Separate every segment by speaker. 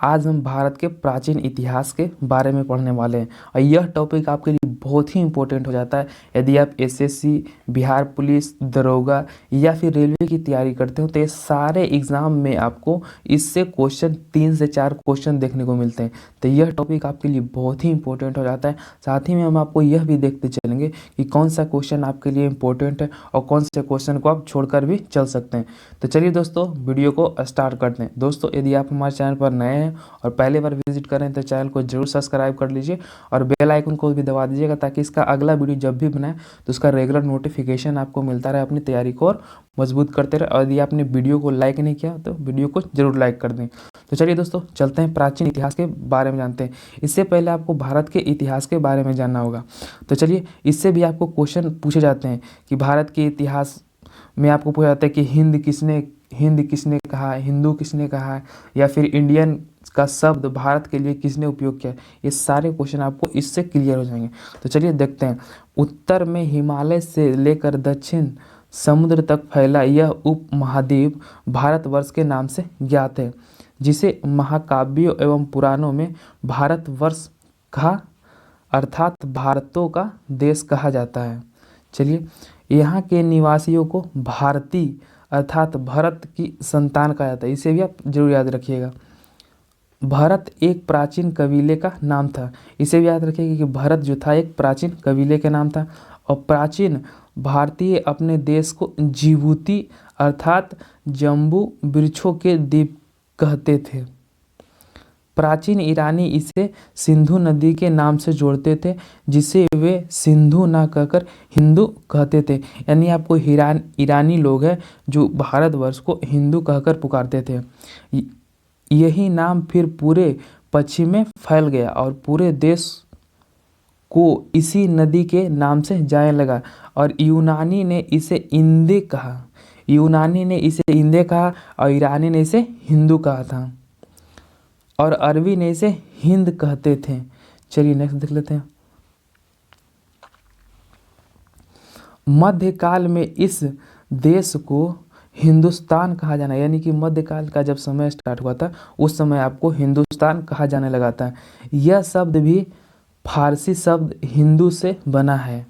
Speaker 1: आज हम भारत के प्राचीन इतिहास के बारे में पढ़ने वाले हैं और यह टॉपिक आपके लिए बहुत ही इम्पोर्टेंट हो जाता है। यदि आप एसएससी, बिहार पुलिस, दरोगा या फिर रेलवे की तैयारी करते हो तो ये सारे एग्ज़ाम में आपको इससे क्वेश्चन 3 से 4 क्वेश्चन देखने को मिलते हैं। तो यह टॉपिक आपके लिए बहुत ही इंपॉर्टेंट हो जाता है। साथ ही में हम आपको यह भी देखते चलेंगे कि कौन सा क्वेश्चन आपके लिए इम्पोर्टेंट है और कौन से क्वेश्चन को आप छोड़कर भी चल सकते हैं। तो चलिए दोस्तों, वीडियो को स्टार्ट करते हैं। दोस्तों, यदि आप हमारे चैनल पर नए हैं और पहले बार विजिट करें तो चैनल को जरूर सब्सक्राइब कर लीजिए और बेल आइकन को भी दबा दीजिएगा ताकि इसका अगला वीडियो जब भी बनाए तो उसका रेगुलर नोटिफिकेशन आपको मिलता रहे, अपनी तैयारी को और मजबूत करते रहे। और यदि आपने वीडियो को लाइक नहीं किया तो वीडियो को जरूर लाइक कर दें। तो चलिए दोस्तों, चलते हैं प्राचीन इतिहास के बारे में जानते हैं। इससे पहले आपको भारत के इतिहास के बारे में जानना होगा। तो चलिए, इससे भी आपको क्वेश्चन पूछे जाते हैं कि भारत के इतिहास में आपको पूछा जाता है कि हिंद किसने कहा, हिंदू किसने कहा है, या फिर इंडियन का शब्द भारत के लिए किसने उपयोग किया। ये सारे क्वेश्चन आपको इससे क्लियर हो जाएंगे। तो चलिए देखते हैं। उत्तर में हिमालय से लेकर दक्षिण समुद्र तक फैला यह उप महाद्वीप भारतवर्ष के नाम से ज्ञात है, जिसे महाकाव्यों एवं पुराणों में भारतवर्ष कहा अर्थात भारतों का देश कहा जाता है। चलिए, यहाँ के निवासियों को भारतीय अर्थात भरत की संतान कहा जाता है। इसे भी आप जरूर याद रखिएगा। भरत एक प्राचीन कबीले का नाम था। इसे भी याद रखिएगा कि भरत जो था एक प्राचीन कबीले का नाम था। और प्राचीन भारतीय अपने देश को जिबूती अर्थात जम्बू वृक्षों के द्वीप कहते थे। प्राचीन ईरानी इसे सिंधु नदी के नाम से जोड़ते थे, जिसे वे सिंधु ना कहकर हिंदू कहते थे। यानी आपको ईरानी लोग हैं जो भारतवर्ष को हिंदू कहकर पुकारते थे। यही नाम फिर पूरे पश्चिम में फैल गया और पूरे देश को इसी नदी के नाम से जाने लगा। और यूनानी ने इसे इंदे कहा, और ईरानी ने इसे हिंदू कहा था, और अरबी ने इसे हिंद कहते थे। चलिए नेक्स्ट देख लेते हैं। मध्यकाल में इस देश को हिंदुस्तान कहा जाना, यानी कि मध्यकाल का जब समय स्टार्ट हुआ था उस समय आपको हिंदुस्तान कहा जाने लगा था। यह शब्द भी फारसी शब्द हिंदू से बना है।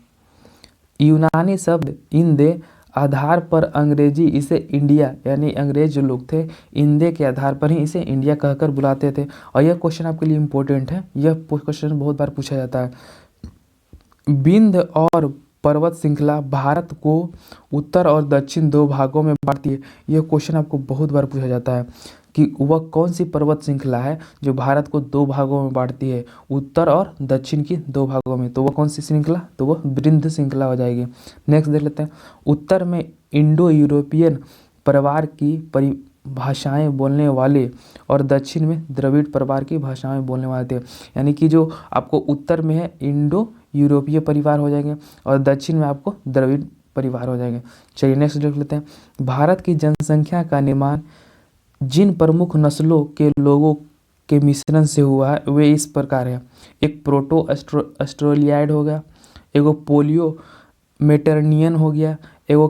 Speaker 1: यूनानी शब्द इंदे आधार पर अंग्रेजी इसे इंडिया, यानी अंग्रेज जो लोग थे इंदे के आधार पर ही इसे इंडिया कहकर बुलाते थे। और यह क्वेश्चन आपके लिए इम्पोर्टेंट है, यह क्वेश्चन बहुत बार पूछा जाता है। विंध्य और पर्वत श्रृंखला भारत को उत्तर और दक्षिण दो भागों में बांटती है। यह क्वेश्चन आपको बहुत बार पूछा जाता है कि वह कौन सी पर्वत श्रृंखला है जो भारत को दो भागों में बांटती है, उत्तर और दक्षिण की दो भागों में। तो वह कौन सी श्रृंखला, तो वह विंध्य श्रृंखला हो जाएगी। नेक्स्ट देख लेते हैं। उत्तर में इंडो यूरोपियन परिवार की भाषाएं बोलने वाले और दक्षिण में द्रविड़ परिवार की भाषाएं बोलने वाले थे। यानी कि जो आपको उत्तर में है इंडो यूरोपीय परिवार हो जाएंगे और दक्षिण में आपको द्रविड़ परिवार हो जाएंगे। चलिए नेक्स्ट देख लेते हैं। भारत की जनसंख्या का निर्माण जिन प्रमुख नस्लों के लोगों के मिश्रण से हुआ है वे इस प्रकार है। एक प्रोटो ऑस्ट्रेलियाइड हो गया, एगो पोलियो मेटरनियन हो गया, एगो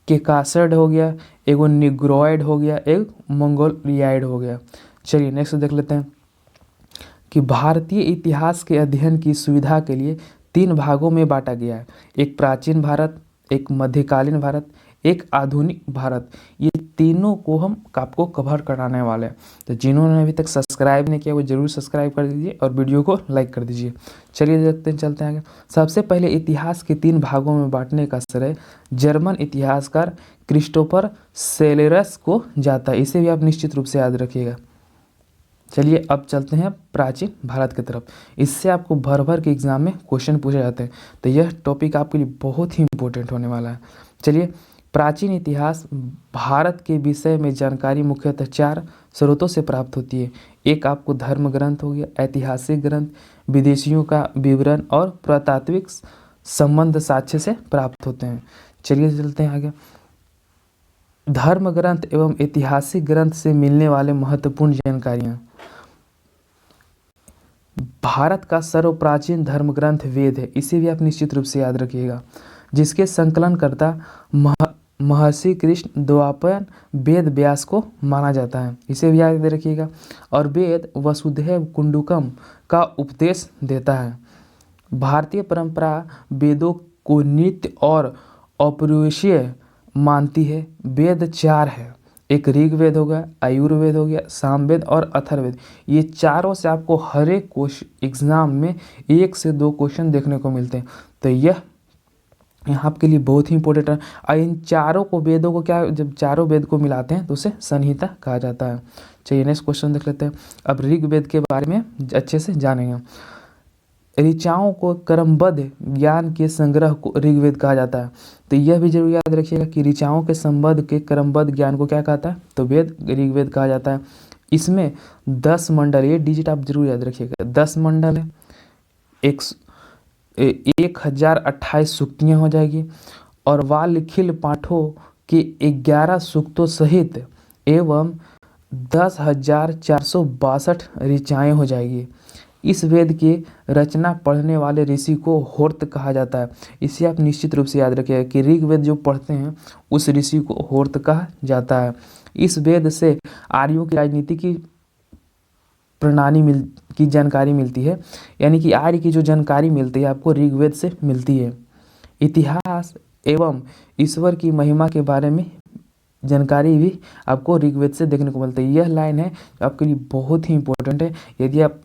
Speaker 1: केकासर्ड हो गया, एगो निग्रोइड हो गया, एक मंगोलियाइड हो गया। चलिए नेक्स्ट देख लेते हैं कि भारतीय इतिहास के अध्ययन की सुविधा के लिए 3 भागों में बांटा गया है। एक प्राचीन भारत, एक मध्यकालीन भारत, एक आधुनिक भारत। ये तीनों को हम आपको कवर कराने वाले हैं। तो जिन्होंने अभी तक सब्सक्राइब नहीं किया वो जरूर सब्सक्राइब कर दीजिए और वीडियो को लाइक कर दीजिए। चलिए देखते हैं, चलते हैं आगे। सबसे पहले इतिहास के 3 भागों में बांटने का श्रेय जर्मन इतिहासकार क्रिस्टोफर सेलेरस को जाता है। इसे भी आप निश्चित रूप से याद रखिएगा। चलिए अब चलते हैं प्राचीन भारत की तरफ। इससे आपको भर भर के एग्जाम में क्वेश्चन पूछे जाते हैं, तो यह टॉपिक आपके लिए बहुत ही इंपॉर्टेंट होने वाला है। चलिए, प्राचीन इतिहास भारत के विषय में जानकारी मुख्यतः 4 स्रोतों से प्राप्त होती है। एक आपको धर्म ग्रंथ हो गया, ऐतिहासिक ग्रंथ, विदेशियों का विवरण और पुरातात्विक संबंध साक्ष्य से प्राप्त होते हैं। चलिए चलते हैं आगे। धर्म ग्रंथ एवं ऐतिहासिक ग्रंथ से मिलने वाले महत्वपूर्ण जानकारियाँ। भारत का सर्वप्राचीन धर्म ग्रंथ वेद है। इसे भी आप निश्चित रूप से याद रखिएगा, जिसके संकलनकर्ता महर्षि कृष्ण द्वापर वेद व्यास को माना जाता है, इसे भी याद रखिएगा। और वेद वसुधैव कुंडुकम का उपदेश देता है। भारतीय परंपरा वेदों को नित्य और अपरिहार्य मानती है। वेद 4 है, एक ऋग्वेद हो गया, आयुर्वेद हो गया, सामवेद और अथर्ववेद। ये चारों से आपको हर एक एग्जाम में 1 से 2 क्वेश्चन देखने को मिलते हैं, तो यह यहाँ आपके लिए बहुत ही इंपॉर्टेंट है। और इन चारों को वेदों को क्या, जब चारों वेद को मिलाते हैं तो उसे संहिता कहा जाता है। चलिए नेक्स्ट क्वेश्चन देख लेते हैं। अब ऋग्वेद के बारे में अच्छे से जानेंगे। ऋचाओं को क्रमबद्ध ज्ञान के संग्रह को ऋग्वेद कहा जाता है, तो यह भी जरूर याद रखिएगा कि ऋचाओं के संबंध के क्रमबद्ध ज्ञान को क्या कहता है, तो वेद ऋग्वेद कहा जाता है। इसमें 10 मंडल, ये डिजिट आप जरूर याद रखिएगा, 10 मंडल है, 1028 सूक्तियाँ हो जाएगी, और वाल्मीकि पाठों के 11 सूक्तों सहित एवं 10,462 ऋचाएँ हो जाएगी। इस वेद की रचना पढ़ने वाले ऋषि को होर्त कहा जाता है। इसे आप निश्चित रूप से याद रखिएगा कि ऋग्वेद जो पढ़ते हैं उस ऋषि को होर्त कहा जाता है। इस वेद से आर्यों की राजनीति की प्रणाली की जानकारी मिलती है, यानी कि आर्य की जो जानकारी मिलती है आपको ऋग्वेद से मिलती है। इतिहास एवं ईश्वर की महिमा के बारे में जानकारी भी आपको ऋग्वेद से देखने को मिलती है। यह लाइन है आपके लिए बहुत ही इंपॉर्टेंट है। यदि आप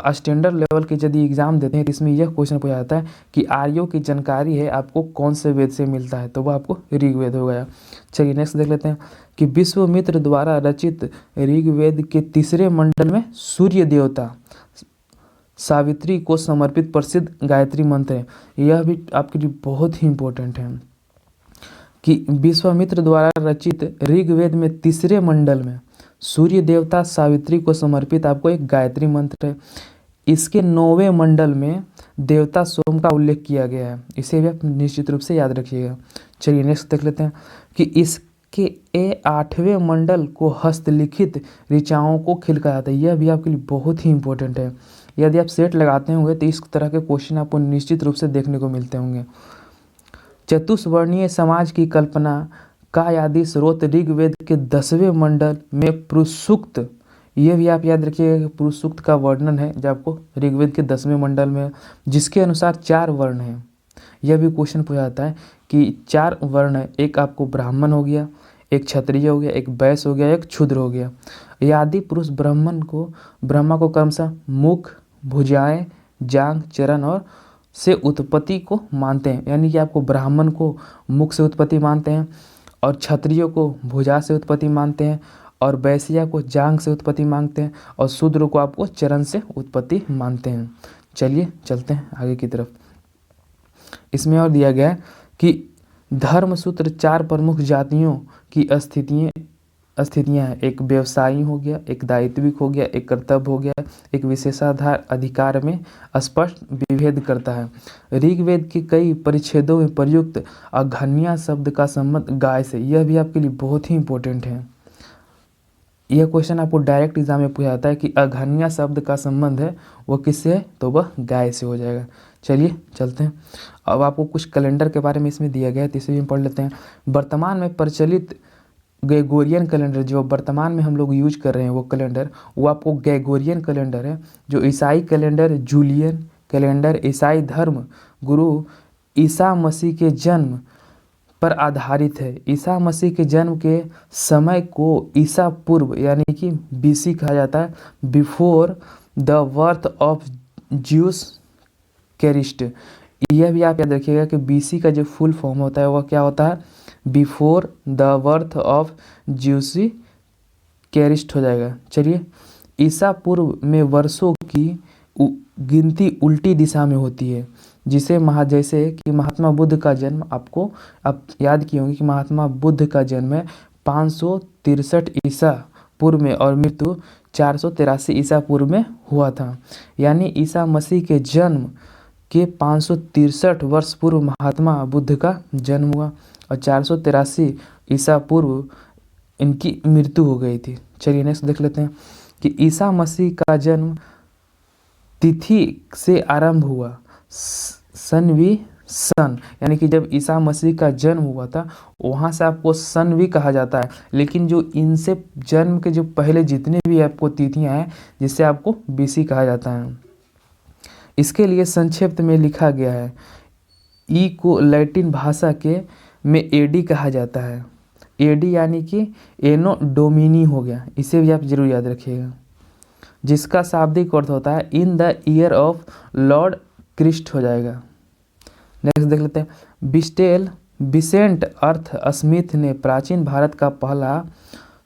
Speaker 1: स्टैंडर्ड लेवल के यदि एग्जाम देते हैं तो इसमें यह क्वेश्चन पूछा जाता है कि आर्यों की जानकारी है आपको कौन से वेद से मिलता है, तो वह आपको ऋग्वेद हो गया। चलिए नेक्स्ट देख लेते हैं कि विश्वामित्र द्वारा रचित ऋग्वेद के 3रे मंडल में सूर्य देवता सावित्री को समर्पित प्रसिद्ध गायत्री मंत्र है। यह भी आपके लिए बहुत ही इंपॉर्टेंट है कि विश्वामित्र द्वारा रचित ऋग्वेद में 3रे मंडल में सूर्य देवता सावित्री को समर्पित आपको एक गायत्री मंत्र है। इसके 9वें मंडल में देवता सोम का उल्लेख किया गया है, इसे भी आप निश्चित रूप से याद रखिएगा। चलिए नेक्स्ट देख लेते हैं कि इसके 8वें मंडल को हस्तलिखित ऋचाओं को खिल कहा जाता है। यह भी आपके लिए बहुत ही इंपॉर्टेंट है। यदि आप सेट लगाते होंगे तो इस तरह के क्वेश्चन आपको निश्चित रूप से देखने को मिलते होंगे। चतुष्वर्णीय समाज की कल्पना का आदि स्रोत ऋग्वेद के 10वें मंडल में पुरुष सूक्त, यह भी आप याद रखिएगा कि पुरुष सूक्त का वर्णन है जो आपको ऋग्वेद के 10वें मंडल में, जिसके अनुसार 4 वर्ण हैं। यह भी क्वेश्चन पूछा जाता है कि 4 वर्ण है, एक आपको ब्राह्मण हो गया, एक क्षत्रिय हो गया, एक वैश्य हो गया, एक क्षूद्र हो गया। यह आदि पुरुष ब्रह्मा को क्रमशः मुख, भुजाएं, जांघ, चरण और से उत्पत्ति को मानते हैं, यानी कि आपको ब्राह्मण को मुख से उत्पत्ति मानते हैं, और क्षत्रिय को भुजा से उत्पत्ति मानते हैं, और वैश्य को जांघ से उत्पत्ति मानते हैं, और शूद्र को आपको चरण से उत्पत्ति मानते हैं। चलिए चलते हैं आगे की तरफ। इसमें और दिया गया है कि धर्मसूत्र 4 प्रमुख जातियों की स्थितियाँ हैं। एक व्यवसायी हो गया, एक दायित्विक हो गया, एक कर्तव्य हो गया, एक विशेषाधार अधिकार में स्पष्ट विभेद करता है। ऋग्वेद के कई परिच्छेदों में प्रयुक्त अघन्या शब्द का संबंध गाय से, यह भी आपके लिए बहुत ही इंपॉर्टेंट है। यह क्वेश्चन आपको डायरेक्ट एग्जाम में पूछा जाता है कि अघन्या शब्द का संबंध है वो किससे है, तो वह गाय से हो जाएगा। चलिए चलते हैं। अब आपको कुछ कैलेंडर के बारे में इसमें दिया गया है, तो इसे भी पढ़ लेते हैं। वर्तमान में प्रचलित ग्रेगोरियन कैलेंडर, जो वर्तमान में हम लोग यूज कर रहे हैं वो कैलेंडर, वो आपको ग्रेगोरियन कैलेंडर है। जो ईसाई कैलेंडर जूलियन कैलेंडर ईसाई धर्म गुरु ईसा मसीह के जन्म पर आधारित है। ईसा मसीह के जन्म के समय को ईसा पूर्व यानी कि बीसी कहा जाता है, before the birth of juice Christ. यह भी आप याद रखिएगा कि बीसी का जो फुल फॉर्म होता है वह क्या होता है, before the birth of juicy Christ हो जाएगा। चलिए, ईसा पूर्व में वर्षों की गिनती उल्टी दिशा में होती है, जैसे कि महात्मा बुद्ध का जन्म, आपको आप याद किए होंगे कि महात्मा बुद्ध का जन्म 563 ईसा पूर्व में और मृत्यु 483 ईसा पूर्व में हुआ था। यानी ईसा मसीह के जन्म के 563 वर्ष पूर्व महात्मा बुद्ध का जन्म हुआ और 483 ईसा पूर्व इनकी मृत्यु हो गई थी। चलिए नेक्स्ट देख लेते हैं कि ईसा मसीह का जन्म तिथि से आरंभ हुआ। सनवी सन, यानी कि जब ईसा मसीह का जन्म हुआ था वहाँ से आपको सन भी कहा जाता है। लेकिन जो इनसे जन्म के जो पहले जितने भी आपको तिथियाँ हैं जिससे आपको बीसी कहा जाता है। इसके लिए संक्षिप्त में लिखा गया है। ई को लैटिन भाषा के में एडी कहा जाता है। एडी यानी कि एनो डोमिनी हो गया, इसे भी आप जरूर याद रखिएगा, जिसका शाब्दिक अर्थ होता है in the year of Lord Christ हो जाएगा। नेक्स्ट देख लेते हैं। बिसेंट अर्थ स्मिथ ने प्राचीन भारत का पहला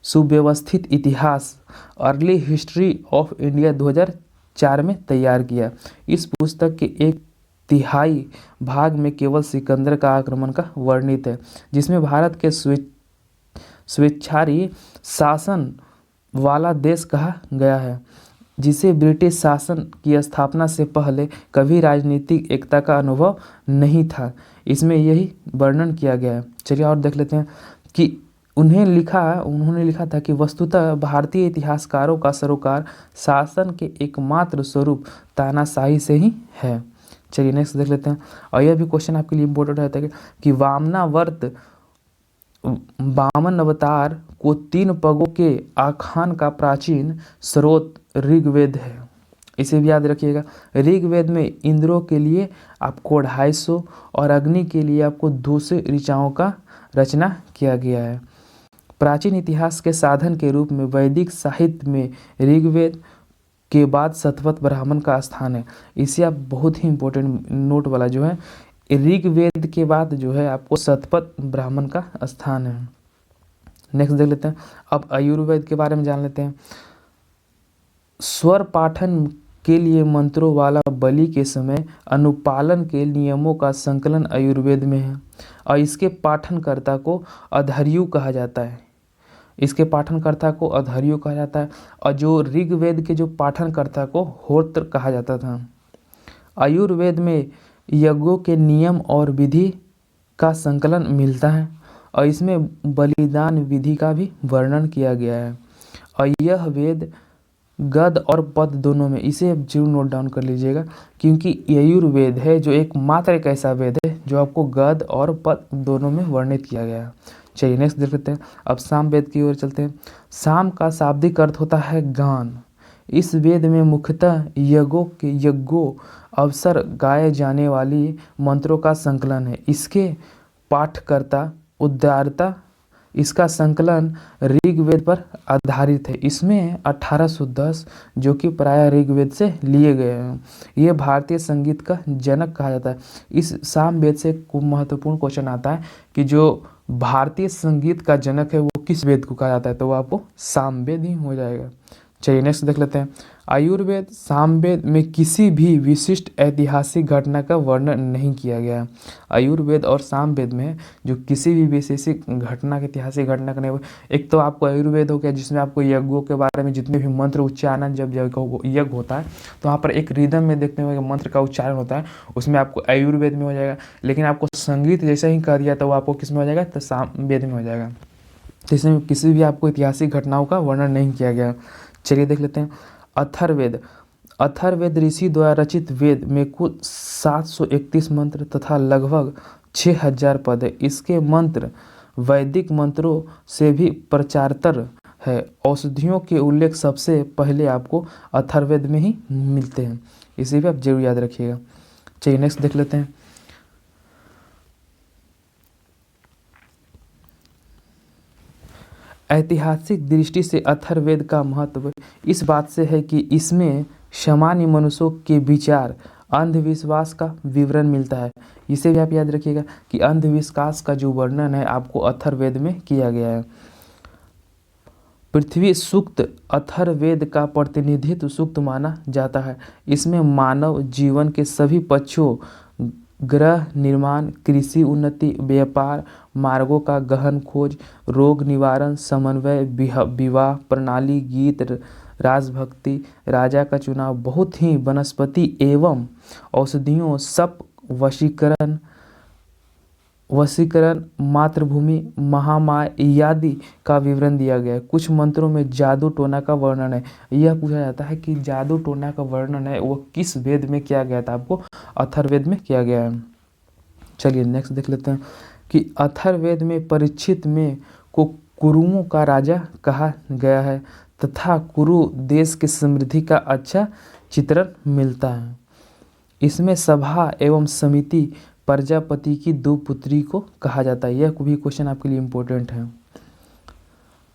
Speaker 1: सुव्यवस्थित इतिहास अर्ली हिस्ट्री ऑफ इंडिया 2004 में तैयार किया। इस पुस्तक के एक तिहाई भाग में केवल सिकंदर का आक्रमण का वर्णित है, जिसमें भारत के स्वेच्छारी शासन वाला देश कहा गया है, जिसे ब्रिटिश शासन की स्थापना से पहले कभी राजनीतिक एकता का अनुभव नहीं था। इसमें यही वर्णन किया गया है। चलिए और देख लेते हैं कि उन्होंने लिखा था कि वस्तुतः भारतीय इतिहासकारों का सरोकार शासन के एकमात्र स्वरूप तानाशाही से ही है। चलिए नेक्स्ट देख लेते हैं। और यह भी क्वेश्चन आपके लिए इम्पोर्टेंट रहता है कि वामन अवतार को 3 पगों के आख्यान का प्राचीन स्रोत ऋग्वेद है। इसे भी याद रखिएगा। ऋग्वेद में इंद्रों के लिए आपको 250 और अग्नि के लिए आपको 200 ऋचाओं का रचना किया गया है। प्राचीन इतिहास के साधन के रूप में वैदिक साहित्य में ऋग्वेद के बाद शतपथ ब्राह्मण का स्थान है। इसे आप बहुत ही इम्पोर्टेंट नोट वाला जो है, ऋग्वेद के बाद जो है आपको शतपथ ब्राह्मण का स्थान है। नेक्स्ट देख लेते हैं। अब आयुर्वेद के बारे में जान लेते हैं। स्वर पाठन के लिए मंत्रों वाला बलि के समय अनुपालन के नियमों का संकलन आयुर्वेद में है और इसके पाठनकर्ता को अधर्यु कहा जाता है। और जो ऋग्वेद के जो पाठनकर्ता को होत्र कहा जाता था। आयुर्वेद में यज्ञों के नियम और विधि का संकलन मिलता है और इसमें बलिदान विधि का भी वर्णन किया गया है। और यह वेद गद और पद दोनों में, इसे जरूर नोट डाउन कर लीजिएगा क्योंकि आयुर्वेद है जो एकमात्र एक ऐसा वेद है जो आपको गद और पद दोनों में वर्णित किया गया है। चलिए नेक्स्ट देख लेते हैं। अब साम वेद की ओर चलते हैं। साम का शाब्दिक अर्थ होता है गान। इस वेद में मुख्यतः यज्ञों अवसर गाए जाने वाली मंत्रों का संकलन है। इसके पाठकर्ता उद्गारता इसका संकलन ऋग्वेद पर आधारित है। इसमें 1810 जो कि प्राय ऋग्वेद से लिए गए हैं। ये भारतीय संगीत का जनक कहा जाता है। इस सामवेद से खूब महत्वपूर्ण क्वेश्चन आता है कि जो भारतीय संगीत का जनक है वो किस वेद को कहा जाता है, तो वो आपको सामवेद ही हो जाएगा। चलिए नेक्स्ट देख लेते हैं। आयुर्वेद सामवेद में किसी भी विशिष्ट ऐतिहासिक घटना का वर्णन नहीं किया गया है। आयुर्वेद और सामवेद में जो किसी भी विशेषिक घटना के ऐतिहासिक घटना का नहीं, एक तो आपको आयुर्वेद हो गया जिसमें आपको यज्ञों के बारे में जितने भी मंत्र उच्चारण, जब यज्ञ होता है तो वहाँ पर एक रिदम में देखते हुए मंत्र का उच्चारण होता है, उसमें आपको आयुर्वेद में हो जाएगा। लेकिन आपको संगीत जैसा ही कर दिया तो वो आपको किस में हो जाएगा, तो सामवेद में हो जाएगा। तो इसमें किसी भी आपको ऐतिहासिक घटनाओं का वर्णन नहीं किया गया। चलिए देख लेते हैं। अथर्ववेद ऋषि द्वारा रचित वेद में कुल 731 मंत्र तथा लगभग 6000 पद है। इसके मंत्र वैदिक मंत्रों से भी प्रचारतर है। औषधियों के उल्लेख सबसे पहले आपको अथर्ववेद में ही मिलते हैं। इसे भी आप जरूर याद रखिएगा। चलिए नेक्स्ट देख लेते हैं। ऐतिहासिक दृष्टि से अथर्ववेद का महत्व इस बात से है कि इसमें सामान्य मनुष्यों के विचार, अंधविश्वास का विवरण मिलता है। इसे भी आप याद रखिएगा कि अंधविश्वास का जो वर्णन है आपको अथर्ववेद में किया गया है। पृथ्वी सूक्त अथर्ववेद का प्रतिनिधित्व सूक्त माना जाता है। इसमें मानव जीवन के सभी पक्षों, गृह निर्माण, कृषि उन्नति, व्यापार मार्गों का गहन खोज, रोग निवारण, समन्वय, विवाह प्रणाली, गीत, राजभक्ति, राजा का चुनाव, बहुत ही वनस्पति एवं औषधियों, सप, वशीकरण, मातृभूमि, महामाया आदि का विवरण दिया गया है। कुछ मंत्रों में जादू टोना का वर्णन है। यह पूछा जाता है कि जादू टोना का वर्णन है वो किस वेद में किया गया था, आपको अथर्ववेद में किया गया है। चलिए नेक्स्ट देख लेते हैं कि अथर्ववेद में परीक्षित में को कुरुओं का राजा कहा गया है तथा कुरु देश की समृद्धि का अच्छा चित्रण मिलता है। इसमें सभा एवं समिति प्रजापति की दो पुत्री को कहा जाता है। यह भी क्वेश्चन आपके लिए इम्पोर्टेंट है।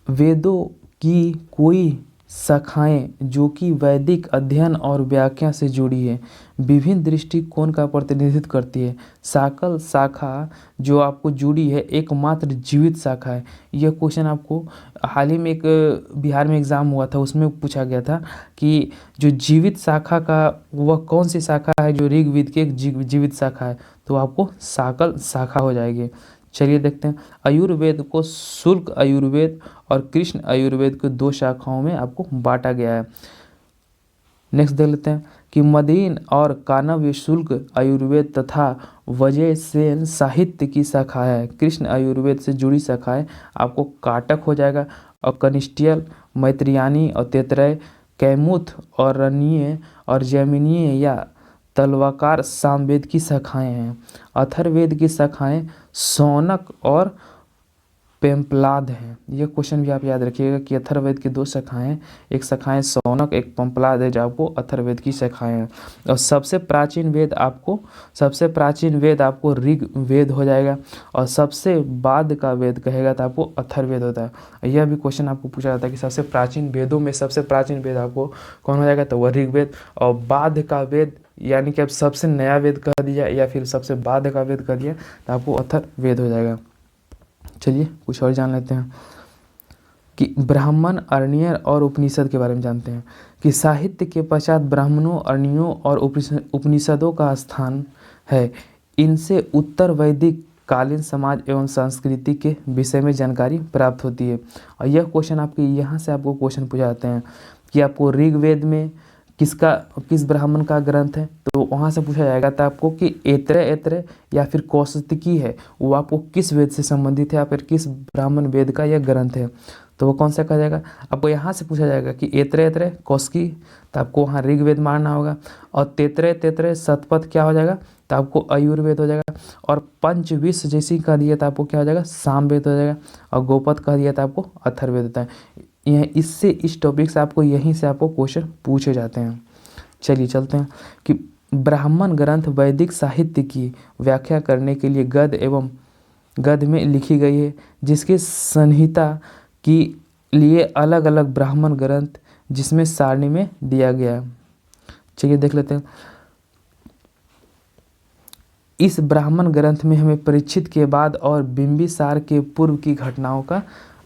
Speaker 1: वेदों की कोई शाखाएं जो कि वैदिक अध्ययन और व्याख्या से जुड़ी है विभिन्न दृष्टिकोण का प्रतिनिधित्व करती है। साकल शाखा जो आपको जुड़ी है एकमात्र जीवित शाखा है। यह क्वेश्चन आपको हाल ही में एक बिहार में एग्ज़ाम हुआ था, उसमें पूछा गया था कि जो जीवित शाखा का वह कौन सी शाखा है जो ऋग्वेद की एक जीवित शाखा है, तो आपको साकल शाखा हो जाएगी। चलिए देखते हैं। आयुर्वेद को शुल्क आयुर्वेद और कृष्ण आयुर्वेद को दो शाखाओं में आपको बांटा गया है। नेक्स्ट देख लेते हैं कि मदीन और कानव्य शुल्क आयुर्वेद तथा वजयसेन साहित्य की शाखा है। कृष्ण आयुर्वेद से जुड़ी शाखाएं आपको काटक हो जाएगा और कनिष्ठियल मैत्रियानी और तैतरेय कैमुथ और रनीय और जैमिनीय या तलवाकार सामवेद की शाखाएं हैं। अथर्ववेद की शाखाएं शौनक और पेम्पलाद हैं। यह क्वेश्चन भी आप याद रखिएगा कि अथर्ववेद की दो शाखाएं, एक शाखाएं शौनक एक पेम्पलाद है जो आपको अथर्ववेद की शाखाएं हैं। और सबसे प्राचीन वेद आपको ऋग्वेद हो जाएगा और सबसे बाद का वेद कहेगा तो आपको अथर्ववेद होता है। यह भी क्वेश्चन आपको पूछा जाता है कि सबसे प्राचीन वेदों में सबसे प्राचीन वेद आपको कौन हो जाएगा, तो वह ऋग्वेद। और बाद का वेद यानी कि अब सबसे नया वेद कह दिया या फिर सबसे बाद का वेद कह दिया तो आपको अथर्ववेद हो जाएगा। चलिए कुछ और जान लेते हैं कि ब्राह्मण, अरण्य और उपनिषद के बारे में जानते हैं कि साहित्य के पश्चात ब्राह्मणों, अरण्यों और उपनिषदों का स्थान है। इनसे उत्तर वैदिक कालीन समाज एवं संस्कृति के विषय में जानकारी प्राप्त होती है। और यह क्वेश्चन आपके यहाँ से आपको क्वेश्चन पूछे जाते हैं कि आपको ऋग्वेद में किस ब्राह्मण का ग्रंथ है, तो वहाँ से पूछा जाएगा तो आपको कि ऐत्रेय या फिर कौशिकी है, वो आपको किस वेद से संबंधित है या फिर किस ब्राह्मण वेद का यह ग्रंथ है, तो वो कौन सा कहा जाएगा। आपको यहाँ से पूछा जाएगा कि ऐत्रेय कौशिकी, तो आपको वहाँ ऋग्वेद मानना होगा। और तैतरेय शतपथ क्या हो जाएगा, तो आपको आयुर्वेद हो जाएगा। और पंचविंश जैसी कह दिया तो आपको क्या हो जाएगा, सामवेद हो जाएगा। और गोपथ कह दिया तो आपको अथर्ववेद होता है। यह इससे इस टॉपिक से आपको यहीं से आपको क्वेश्चन पूछे जाते हैं। चलिए चलते हैं कि ब्राह्मण ग्रंथ वैदिक साहित्य की व्याख्या करने के लिए गद्य में लिखी गई है, जिसके संहिता के लिए अलग अलग ब्राह्मण ग्रंथ जिसमें सारणी में दिया गया है। चलिए देख लेते हैं। इस ब्राह्मण ग्रंथ में हमें परीक्षित के बाद और बिंबिसार के पूर्व की घटनाओं का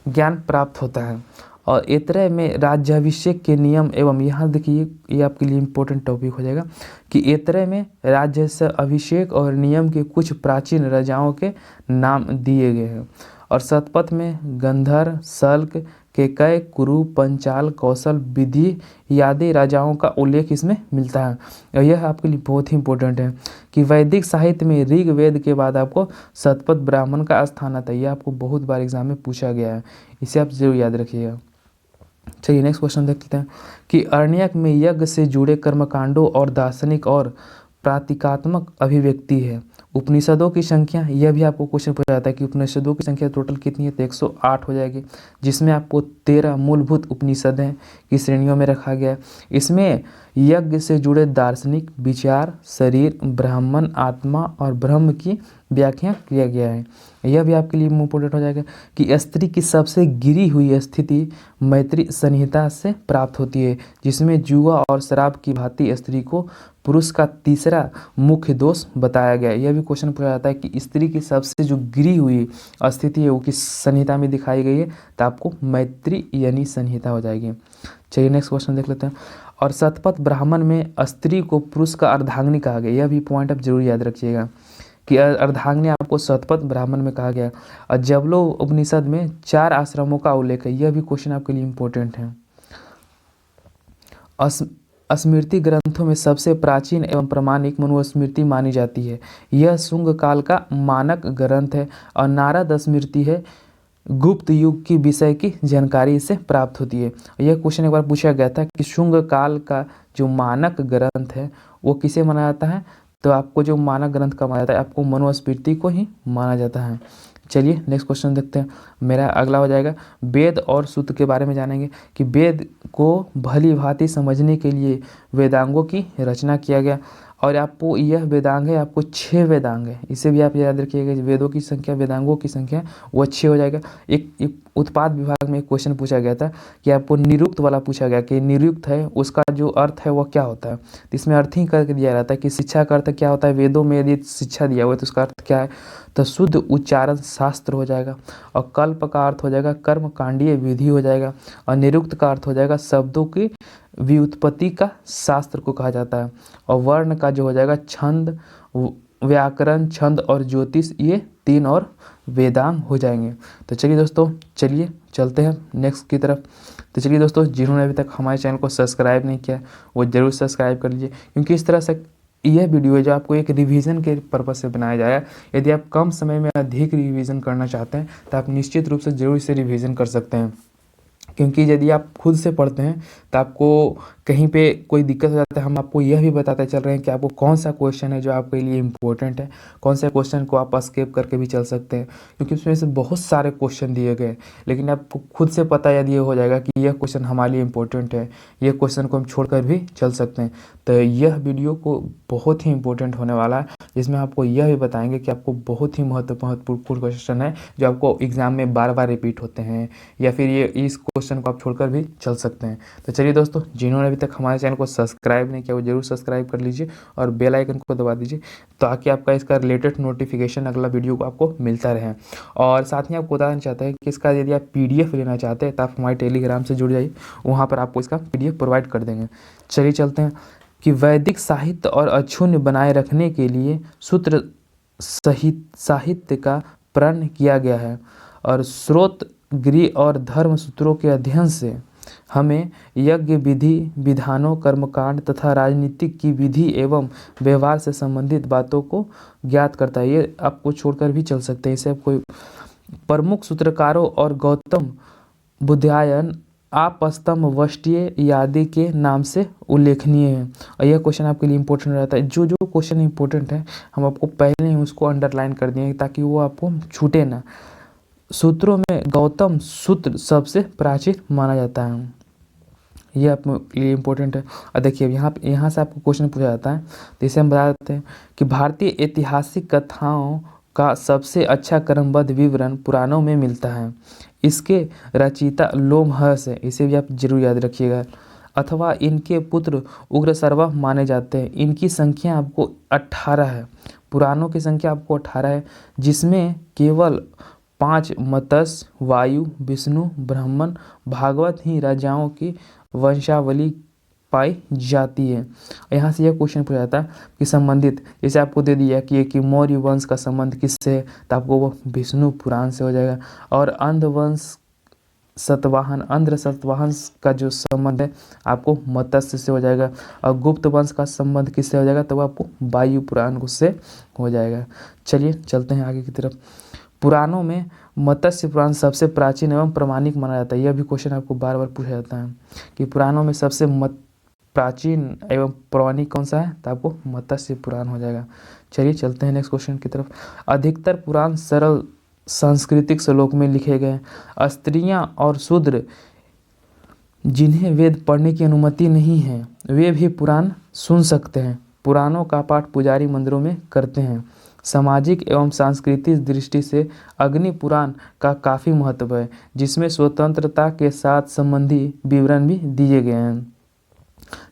Speaker 1: ज्ञान प्राप्त होता है। और ऐत्रेय में राज्याभिषेक के नियम एवं यहाँ देखिए ये आपके लिए इम्पोर्टेंट टॉपिक हो जाएगा कि ऐत्रेय में राज्य से अभिषेक और नियम के कुछ प्राचीन राजाओं के नाम दिए गए हैं। और शतपथ में गंधर, सल्क, केकय, कुरु, पंचाल, कौशल, विधि आदि राजाओं का उल्लेख इसमें मिलता है। और यह आपके लिए बहुत ही इंपॉर्टेंट है कि वैदिक साहित्य में ऋग्वेद के बाद आपको शतपथ ब्राह्मण का स्थान आता है। यह आपको बहुत बार एग्जाम में पूछा गया है, इसे आप जरूर याद रखिएगा। चलिए नेक्स्ट क्वेश्चन देखते हैं कि अरण्यक में यज्ञ से जुड़े कर्मकांडों और दार्शनिक और प्रतीकात्मक अभिव्यक्ति है। उपनिषदों की संख्या, यह भी आपको क्वेश्चन पूछा जाता है कि उपनिषदों की संख्या टोटल कितनी है, तो 108 हो जाएगी, जिसमें आपको 13 मूलभूत उपनिषद हैं की श्रेणियों में रखा गया है। इसमें यज्ञ से जुड़े दार्शनिक विचार, शरीर, ब्राह्मण, आत्मा और ब्रह्म की व्याख्या किया गया है। यह भी आपके लिए इम्पोर्टेंट हो जाएगा कि स्त्री की सबसे गिरी हुई स्थिति मैत्री संहिता से प्राप्त होती है, जिसमें जुआ और शराब की भांति स्त्री को पुरुष का तीसरा मुख्य दोष बताया गया है। यह भी क्वेश्चन पूछा जाता है कि स्त्री की सबसे जो गिरी हुई स्थिति है वो किस संहिता में दिखाई गई है, तो आपको मैत्री यानी संहिता हो जाएगी। चलिए नेक्स्ट क्वेश्चन देख लेते हैं। और शतपथ ब्राह्मण में स्त्री को पुरुष का अर्धांगिनी कहा गया। यह भी पॉइंट आप जरूर याद रखिएगा कि अर्धांगिनी आपको शतपथ ब्राह्मण में कहा गया। और जबलो उपनिषद में 4 आश्रमों का उल्लेख है। यह भी क्वेश्चन आपके लिए इम्पोर्टेंट है। स्मृति ग्रंथों में सबसे प्राचीन एवं प्रामाणिक मनुस्मृति मानी जाती है। यह शुंग काल का मानक ग्रंथ है। और नारद स्मृति है, गुप्त युग की विषय की जानकारी इससे प्राप्त होती है। यह क्वेश्चन एक बार पूछा गया था कि शुंग काल का जो मानक ग्रंथ है वो किसे माना जाता है, तो आपको जो मानक ग्रंथ का माना जाता है, आपको मनुस्मृति को ही माना जाता है। चलिए नेक्स्ट क्वेश्चन देखते हैं। मेरा अगला हो जाएगा वेद और सूत्र के बारे में जानेंगे कि वेद को भली भांति समझने के लिए वेदांगों की रचना किया गया। और आपको यह वेदांग है, आपको 6 वेदांग है, इसे भी आप याद रखिएगा। वेदों की संख्या, वेदांगों की संख्या वो 6 हो जाएगा। एक उत्पाद विभाग में एक क्वेश्चन पूछा गया था कि आपको निरुक्त वाला पूछा गया कि निरुक्त है उसका जो अर्थ है वो क्या होता है। तो इसमें अर्थ ही करके दिया रहता है कि शिक्षा का अर्थ क्या होता है। वेदों में यदि शिक्षा दिया हुआ है तो उसका अर्थ क्या है, तो शुद्ध उच्चारण शास्त्र हो जाएगा। और कल्प का अर्थ हो जाएगा कर्मकांडीय विधि हो जाएगा। और निरुक्त का अर्थ हो जाएगा शब्दों की व्युत्पत्ति का शास्त्र को कहा जाता है। और वर्ण का जो हो जाएगा छंद, व्याकरण, छंद और ज्योतिष, ये 3 और वेदांग हो जाएंगे। तो चलिए दोस्तों, चलिए चलते हैं नेक्स्ट की तरफ। तो चलिए दोस्तों, जिन्होंने अभी तक हमारे चैनल को सब्सक्राइब नहीं किया वो ज़रूर सब्सक्राइब कर लीजिए, क्योंकि इस तरह से यह वीडियो है जो आपको एक रिवीजन के पर्पज से बनाया जाए। यदि आप कम समय में अधिक रिवीजन करना चाहते हैं तो आप निश्चित रूप से ज़रूर इसे रिवीजन कर सकते हैं, क्योंकि यदि आप खुद से पढ़ते हैं तो आपको कहीं पे कोई दिक्कत हो जाता है। हम आपको यह भी बताते चल रहे हैं कि आपको कौन सा क्वेश्चन है जो आपके लिए इम्पोर्टेंट है, कौन से क्वेश्चन को आप स्किप करके भी चल सकते हैं, क्योंकि उसमें से बहुत सारे क्वेश्चन दिए गए। लेकिन आपको खुद से पता यदि ये हो जाएगा कि यह क्वेश्चन हमारे लिए इम्पोर्टेंट है, यह क्वेश्चन को हम छोड़कर भी चल सकते हैं। तो यह वीडियो को बहुत ही इम्पोर्टेंट होने वाला है, जिसमें आपको यह भी बताएंगे कि आपको बहुत ही महत्वपूर्ण क्वेश्चन है जो आपको एग्जाम में बार बार रिपीट होते हैं, या फिर ये इस क्वेश्चन को आप छोड़कर भी चल सकते हैं। तो चलिए दोस्तों, जिन्होंने अभी तक हमारे चैनल को सब्सक्राइब नहीं किया वो जरूर सब्सक्राइब कर लीजिए और बेल आइकन को दबा दीजिए, ताकि आपका इसका रिलेटेड नोटिफिकेशन अगला वीडियो को आपको मिलता रहे। और साथ ही आपको बताना चाहते हैं कि इसका यदि आप PDF लेना चाहते हैं तो आप हमारे टेलीग्राम से जुड़ जाइए, वहाँ पर आपको इसका PDF प्रोवाइड कर देंगे। चलिए चलते हैं कि वैदिक साहित्य और अक्षुण्य बनाए रखने के लिए सूत्र साहित्य का प्रण किया गया है। और स्रोत गृह और धर्म सूत्रों के अध्ययन से हमें यज्ञ विधि, विधानों, कर्मकांड तथा राजनीतिक की विधि एवं व्यवहार से संबंधित बातों को ज्ञात करता है। ये आपको छोड़कर भी चल सकते हैं, इसे आप कोई प्रमुख सूत्रकारों और गौतम बुद्धायन आपस्तंभ वष्टीय आदि के नाम से उल्लेखनीय है। और यह क्वेश्चन आपके लिए इंपॉर्टेंट रहता है। जो जो क्वेश्चन इंपॉर्टेंट है हम आपको पहले ही उसको अंडरलाइन कर दिए ताकि वो आपको छूटे ना। सूत्रों में गौतम सूत्र सबसे प्राचीन माना जाता है, ये आपके लिए इम्पोर्टेंट है। और देखिए यहाँ से आपको क्वेश्चन पूछा जाता है, तो इसे हम बता देते हैं कि भारतीय ऐतिहासिक कथाओं का सबसे अच्छा क्रमबद्ध विवरण पुराणों में मिलता है। इसके रचयिता लोमहर्ष है, इसे भी आप जरूर याद रखिएगा, अथवा इनके पुत्र उग्रसर्वा माने जाते हैं। इनकी संख्या आपको 18 है, पुराणों की संख्या आपको 18 है, जिसमें केवल 5 मत्स्य, वायु, विष्णु, ब्राह्मण, भागवत ही राजाओं की वंशावली पाई जाती है। यहाँ से यह क्वेश्चन पूछा जाता है कि संबंधित, जैसे आपको दे दिया कि मौर्य वंश का संबंध किससे है, तो आपको वो विष्णु पुराण से हो जाएगा। और अंध सतवाहन का जो संबंध है आपको मत्स्य से हो जाएगा। और गुप्त वंश का संबंध किससे हो जाएगा, तो वो आपको वायु पुराण से हो जाएगा। चलिए चलते हैं आगे की तरफ। पुराणों में मत्स्य पुराण सबसे प्राचीन एवं प्रमाणिक माना जाता है। यह भी क्वेश्चन आपको बार बार पूछा जाता है कि पुराणों में सबसे प्राचीन एवं प्रमाणिक कौन सा है, तो आपको मत्स्य पुराण हो जाएगा। चलिए चलते हैं नेक्स्ट क्वेश्चन की तरफ। अधिकतर पुराण सरल सांस्कृतिक श्लोक में लिखे गए। स्त्रियां और शूद्र जिन्हें वेद पढ़ने की अनुमति नहीं है वे भी पुराण सुन सकते हैं। पुराणों का पाठ पुजारी मंदिरों में करते हैं। सामाजिक एवं सांस्कृतिक दृष्टि से अग्नि पुराण का काफ़ी महत्व है, जिसमें स्वतंत्रता के साथ संबंधी विवरण भी दिए गए हैं।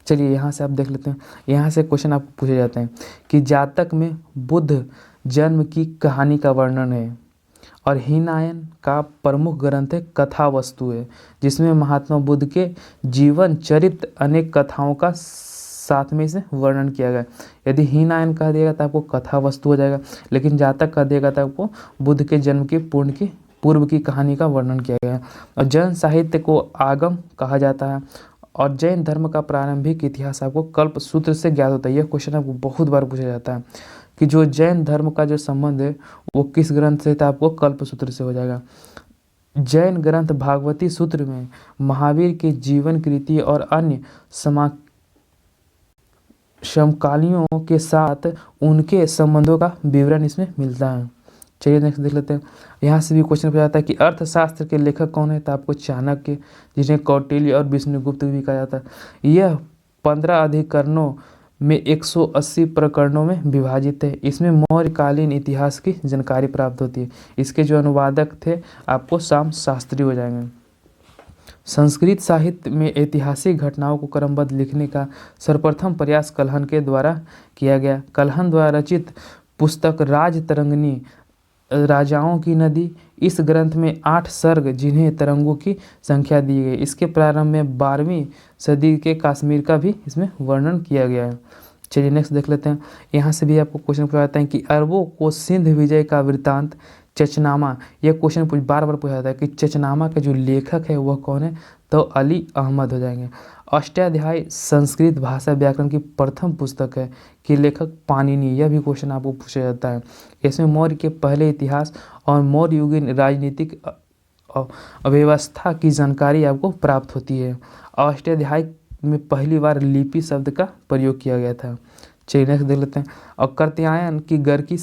Speaker 1: चलिए यहाँ से आप देख लेते हैं। यहाँ से क्वेश्चन आपको पूछे जाते हैं कि जातक में बुद्ध जन्म की कहानी का वर्णन है। और हीनयान का प्रमुख ग्रंथ है कथा वस्तु है, जिसमें महात्मा बुद्ध के जीवन चरित्र अनेक कथाओं का साथ में से वर्णन किया गया। यदि हीनयान कह दिएगा तो आपको कथा वस्तु हो जाएगा, लेकिन जातक कह दिएगा तो आपको बुद्ध के जन्म के पूर्व की कहानी का वर्णन किया गया है। और जैन साहित्य को आगम कहा जाता है। और जैन धर्म का प्रारंभिक इतिहास आपको कल्प सूत्र से ज्ञात होता है। यह क्वेश्चन आपको बहुत बार पूछा जाता है कि जो जैन धर्म का जो संबंध है वो किस ग्रंथ से, तो आपको कल्प सूत्र से हो जाएगा। जैन ग्रंथ भागवती सूत्र में महावीर के जीवन कृति और अन्य समकालियों के साथ उनके संबंधों का विवरण इसमें मिलता है। चलिए नेक्स्ट देख लेते हैं। यहाँ से भी क्वेश्चन पूछा जाता है कि अर्थशास्त्र के लेखक कौन है, तो आपको चाणक्य, जिन्हें कौटिल्य और विष्णुगुप्त भी कहा जाता है। यह 15 अधिकरणों में 180 प्रकरणों में विभाजित है। इसमें मौर्यकालीन इतिहास की जानकारी प्राप्त होती है। इसके जो अनुवादक थे आपको श्याम शास्त्री हो जाएंगे। संस्कृत साहित्य में ऐतिहासिक घटनाओं को क्रमबद्ध लिखने का सर्वप्रथम प्रयास कल्हण के द्वारा किया गया। कल्हण द्वारा रचित पुस्तक राजतरंगिणी, राजाओं की नदी, इस ग्रंथ में 8 सर्ग जिन्हें तरंगों की संख्या दी गई। इसके प्रारंभ में 12वीं सदी के कश्मीर का भी इसमें वर्णन किया गया है। चलिए नेक्स्ट देख लेते हैं। यहाँ से भी आपको क्वेश्चन पूछाते हैं कि अरबों को सिंध विजय का वृत्तांत चचनामा, यह क्वेश्चन बार बार पूछा जाता है कि चचनामा के जो लेखक है वह कौन है, तो अली अहमद हो जाएंगे। अष्टाध्यायी संस्कृत भाषा व्याकरण की प्रथम पुस्तक है कि लेखक पाणिनि, यह भी क्वेश्चन आपको पूछा जाता है। इसमें मौर्य के पहले इतिहास और मौर्य युगीन राजनीतिक अव्यवस्था की जानकारी आपको प्राप्त होती है। अष्टाध्यायी में पहली बार लिपि शब्द का प्रयोग किया गया था। चलिए नेक्स्ट देख लेते हैं। और कात्यायन की गर्गी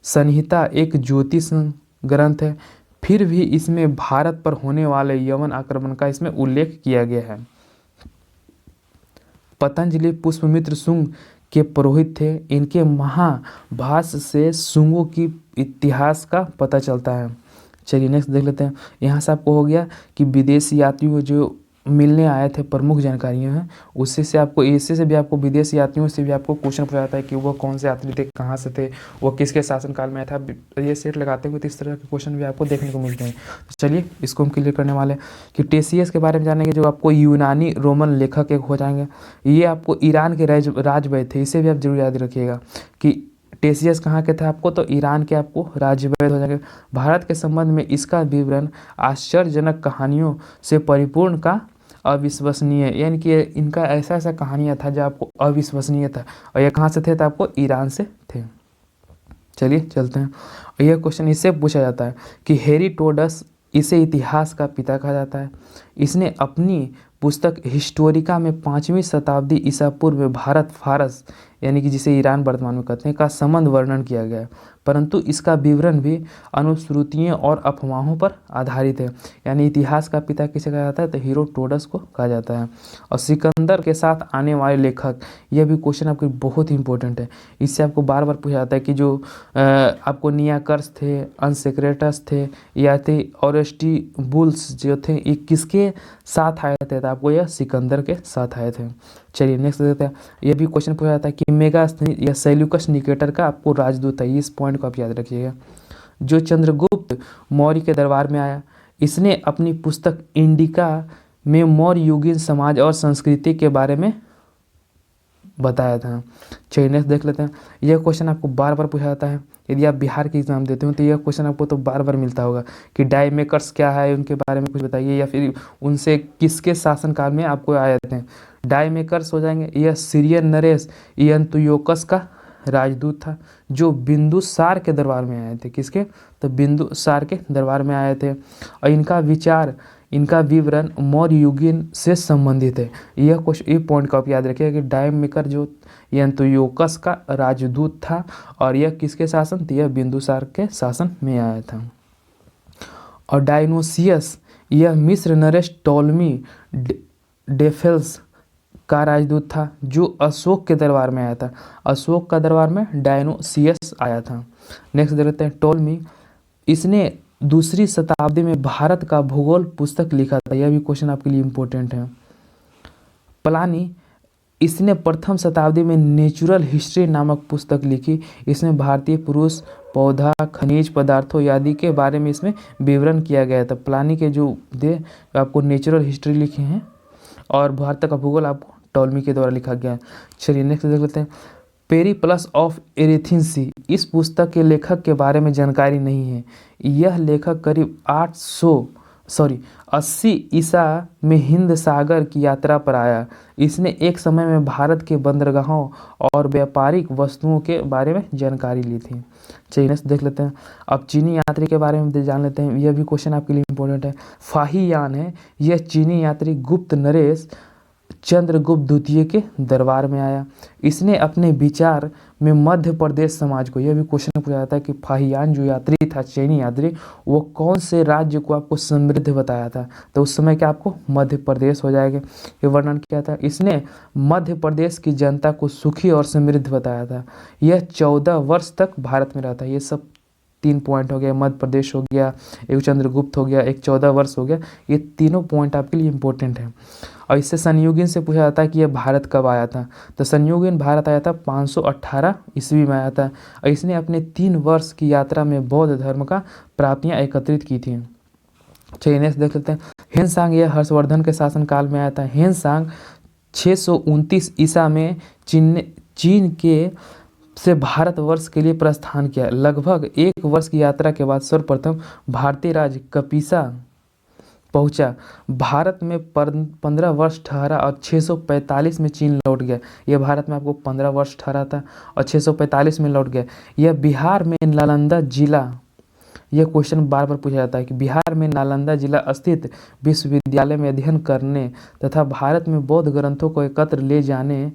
Speaker 1: संहिता एक ज्योतिष ग्रंथ है, फिर भी इसमें भारत पर होने वाले यवन आक्रमण का इसमें उल्लेख किया गया है। पतंजलि पुष्पमित्र शुंग के पुरोहित थे। इनके महाभाष्य से शुंगों की इतिहास का पता चलता है। चलिए नेक्स्ट देख लेते हैं। यहाँ से आपको हो गया कि विदेशी यात्रियों जो मिलने आए थे प्रमुख जानकारियाँ हैं, उससे से आपको इससे से भी आपको विदेशी यात्रियों से भी आपको क्वेश्चन पूछा जाता है कि वह कौन से यात्री थे, कहाँ से थे, वो किसके शासनकाल में आया था। ये सेट लगाते हुए तो इस तरह के क्वेश्चन भी आपको देखने को मिलते हैं। तो चलिए इसको हम क्लियर करने वाले हैं कि टेसियस के बारे में जानेंगे, जो आपको यूनानी रोमन लेखक एक हो जाएंगे। ये आपको ईरान के राजवैद्य थे, इसे भी आप जरूर याद रखिएगा कि टेसियस कहाँ के थे आपको, तो ईरान के आपको राजवैद्य हो जाएंगे। भारत के संबंध में इसका विवरण आश्चर्यजनक कहानियों से परिपूर्ण का अविश्वसनीय, यानी कि इनका ऐसा ऐसा कहानियाँ था जो आपको अविश्वसनीय था। और ये कहाँ से थे, तो आपको ईरान से थे। चलिए चलते हैं। और यह क्वेश्चन इससे पूछा जाता है कि हेरोडोटस, इसे इतिहास का पिता कहा जाता है। इसने अपनी पुस्तक हिस्टोरिका में 5वीं शताब्दी ईसा पूर्व में भारत फारस, यानी कि जिसे ईरान वर्तमान में कहते हैं, का संबंध वर्णन किया गया है, परंतु इसका विवरण भी अनुश्रुतियों और अफवाहों पर आधारित है। यानी इतिहास का पिता किसे कहा जाता है, तो हेरोडोटस को कहा जाता है। और सिकंदर के साथ आने वाले लेखक, यह भी क्वेश्चन आपके बहुत ही इंपॉर्टेंट है। इससे आपको बार बार पूछा जाता है कि जो आपको नियाकर्स थे, अनसेक्रेटस थे, या थे ऑरेस्टिबुल्स जो थे, ये किसके साथ आए थे, तो आपको यह सिकंदर के साथ आए थे। चलिए नेक्स्ट देखते हैं। यह भी क्वेश्चन पूछा जाता है कि मेगास्थनीज या सेल्यूकस निकेटर का आपको राजदूत है। इस पॉइंट को आप याद रखिएगा। जो चंद्रगुप्त मौर्य के दरबार में आया, इसने अपनी पुस्तक इंडिका में मौर्य युगीन समाज और संस्कृति के बारे में बताया था। चलिए नेक्स्ट देख लेते हैं। यह क्वेश्चन आपको बार बार पूछा जाता है। यदि आप बिहार के एग्जाम देते हो तो यह क्वेश्चन आपको तो बार बार मिलता होगा कि डाई मेकर्स क्या है, उनके बारे में कुछ बताइए, या फिर उनसे किसके शासनकाल में आपको आए थे। डाई मेकर्स हो जाएंगे, यह सीरियन नरेश एंतियोकस का राजदूत था, जो बिंदुसार के दरबार में आए थे। किसके, तो बिंदुसार के दरबार में आए थे। और इनका विचार, इनका विवरण मौर्य युगीन से संबंधित है। यह क्वेश्चन, ये पॉइंट को आप याद रखिएगा कि डायमेकर जो एंतियोकस का राजदूत था, और यह किसके शासन थे, यह बिंदुसार के शासन में आया था। और डायनोसियस, यह मिस्र नरेश टोलमी डेफेल्स का राजदूत था, जो अशोक के दरबार में आया था। अशोक का दरबार में डायनोसियस आया था। नेक्स्ट देख लेते हैं टोलमी, इसने 2री शताब्दी में भारत का भूगोल पुस्तक लिखा था। यह भी क्वेश्चन आपके लिए इम्पोर्टेंट है। प्लानी, इसने प्रथम शताब्दी में नेचुरल हिस्ट्री नामक पुस्तक लिखी। इसमें भारतीय पुरुष, पौधा, खनिज पदार्थों आदि के बारे में इसमें विवरण किया गया था। प्लानी के जो आपको नेचुरल हिस्ट्री लिखे हैं, और भारत का भूगोल आपको टोलमी के द्वारा लिखा गया है। चलिए नेक्स्ट देख लेते हैं। पेरिप्लस ऑफ एथेंसी, इस पुस्तक के लेखक के बारे में जानकारी नहीं है। यह लेखक करीब 80 ईसा में हिंद सागर की यात्रा पर आया। इसने एक समय में भारत के बंदरगाहों और व्यापारिक वस्तुओं के बारे में जानकारी ली थी। चलिए नेक्स्ट देख लेते हैं। अब चीनी यात्री के बारे में जान लेते हैं। यह भी क्वेश्चन आपके लिए इम्पोर्टेंट है। फाहियान है, यह चीनी यात्री गुप्त नरेश चंद्रगुप्त द्वितीय के दरबार में आया। इसने अपने विचार में मध्य प्रदेश समाज को, यह भी क्वेश्चन पूछा जाता है कि फाहियान जो यात्री था, चीनी यात्री, वो कौन से राज्य को आपको समृद्ध बताया था, तो उस समय क्या आपको मध्य प्रदेश हो जाएगा। ये वर्णन किया था। इसने मध्य प्रदेश की जनता को सुखी और समृद्ध बताया था। यह 14 वर्ष तक भारत में रहा था। ये सब 3 पॉइंट हो गया, मध्य प्रदेश हो गया, एक चंद्रगुप्त हो गया, एक 14 वर्ष हो गया। ये तीनों पॉइंट आपके लिए इंपॉर्टेंट है। और इससे संयोगीन से पूछा जाता है कि यह भारत कब आया था, तो संयोगीन भारत आया था 518 ईस्वी में आया था। और इसने अपने 3 वर्ष की यात्रा में बौद्ध धर्म का प्राप्तियाँ एकत्रित की थी। चलिए नेक्स्ट देख लेते हैं। हेनसांग, यह हर्षवर्धन के शासनकाल में आया था। हेनसांग 629 ईसा में चीन के से भारतवर्ष के लिए प्रस्थान किया। लगभग 1 वर्ष की यात्रा के बाद सर्वप्रथम भारतीय राज्य कपिसा पहुंचा। भारत में 15 वर्ष ठहरा और 645 में चीन लौट गया। यह भारत में आपको 15 वर्ष ठहरा था और 645 में लौट गया। यह बिहार में नालंदा जिला, यह क्वेश्चन बार बार पूछा जाता है कि बिहार में नालंदा जिला स्थित विश्वविद्यालय में अध्ययन करने तथा भारत में बौद्ध ग्रंथों को एकत्र ले जाने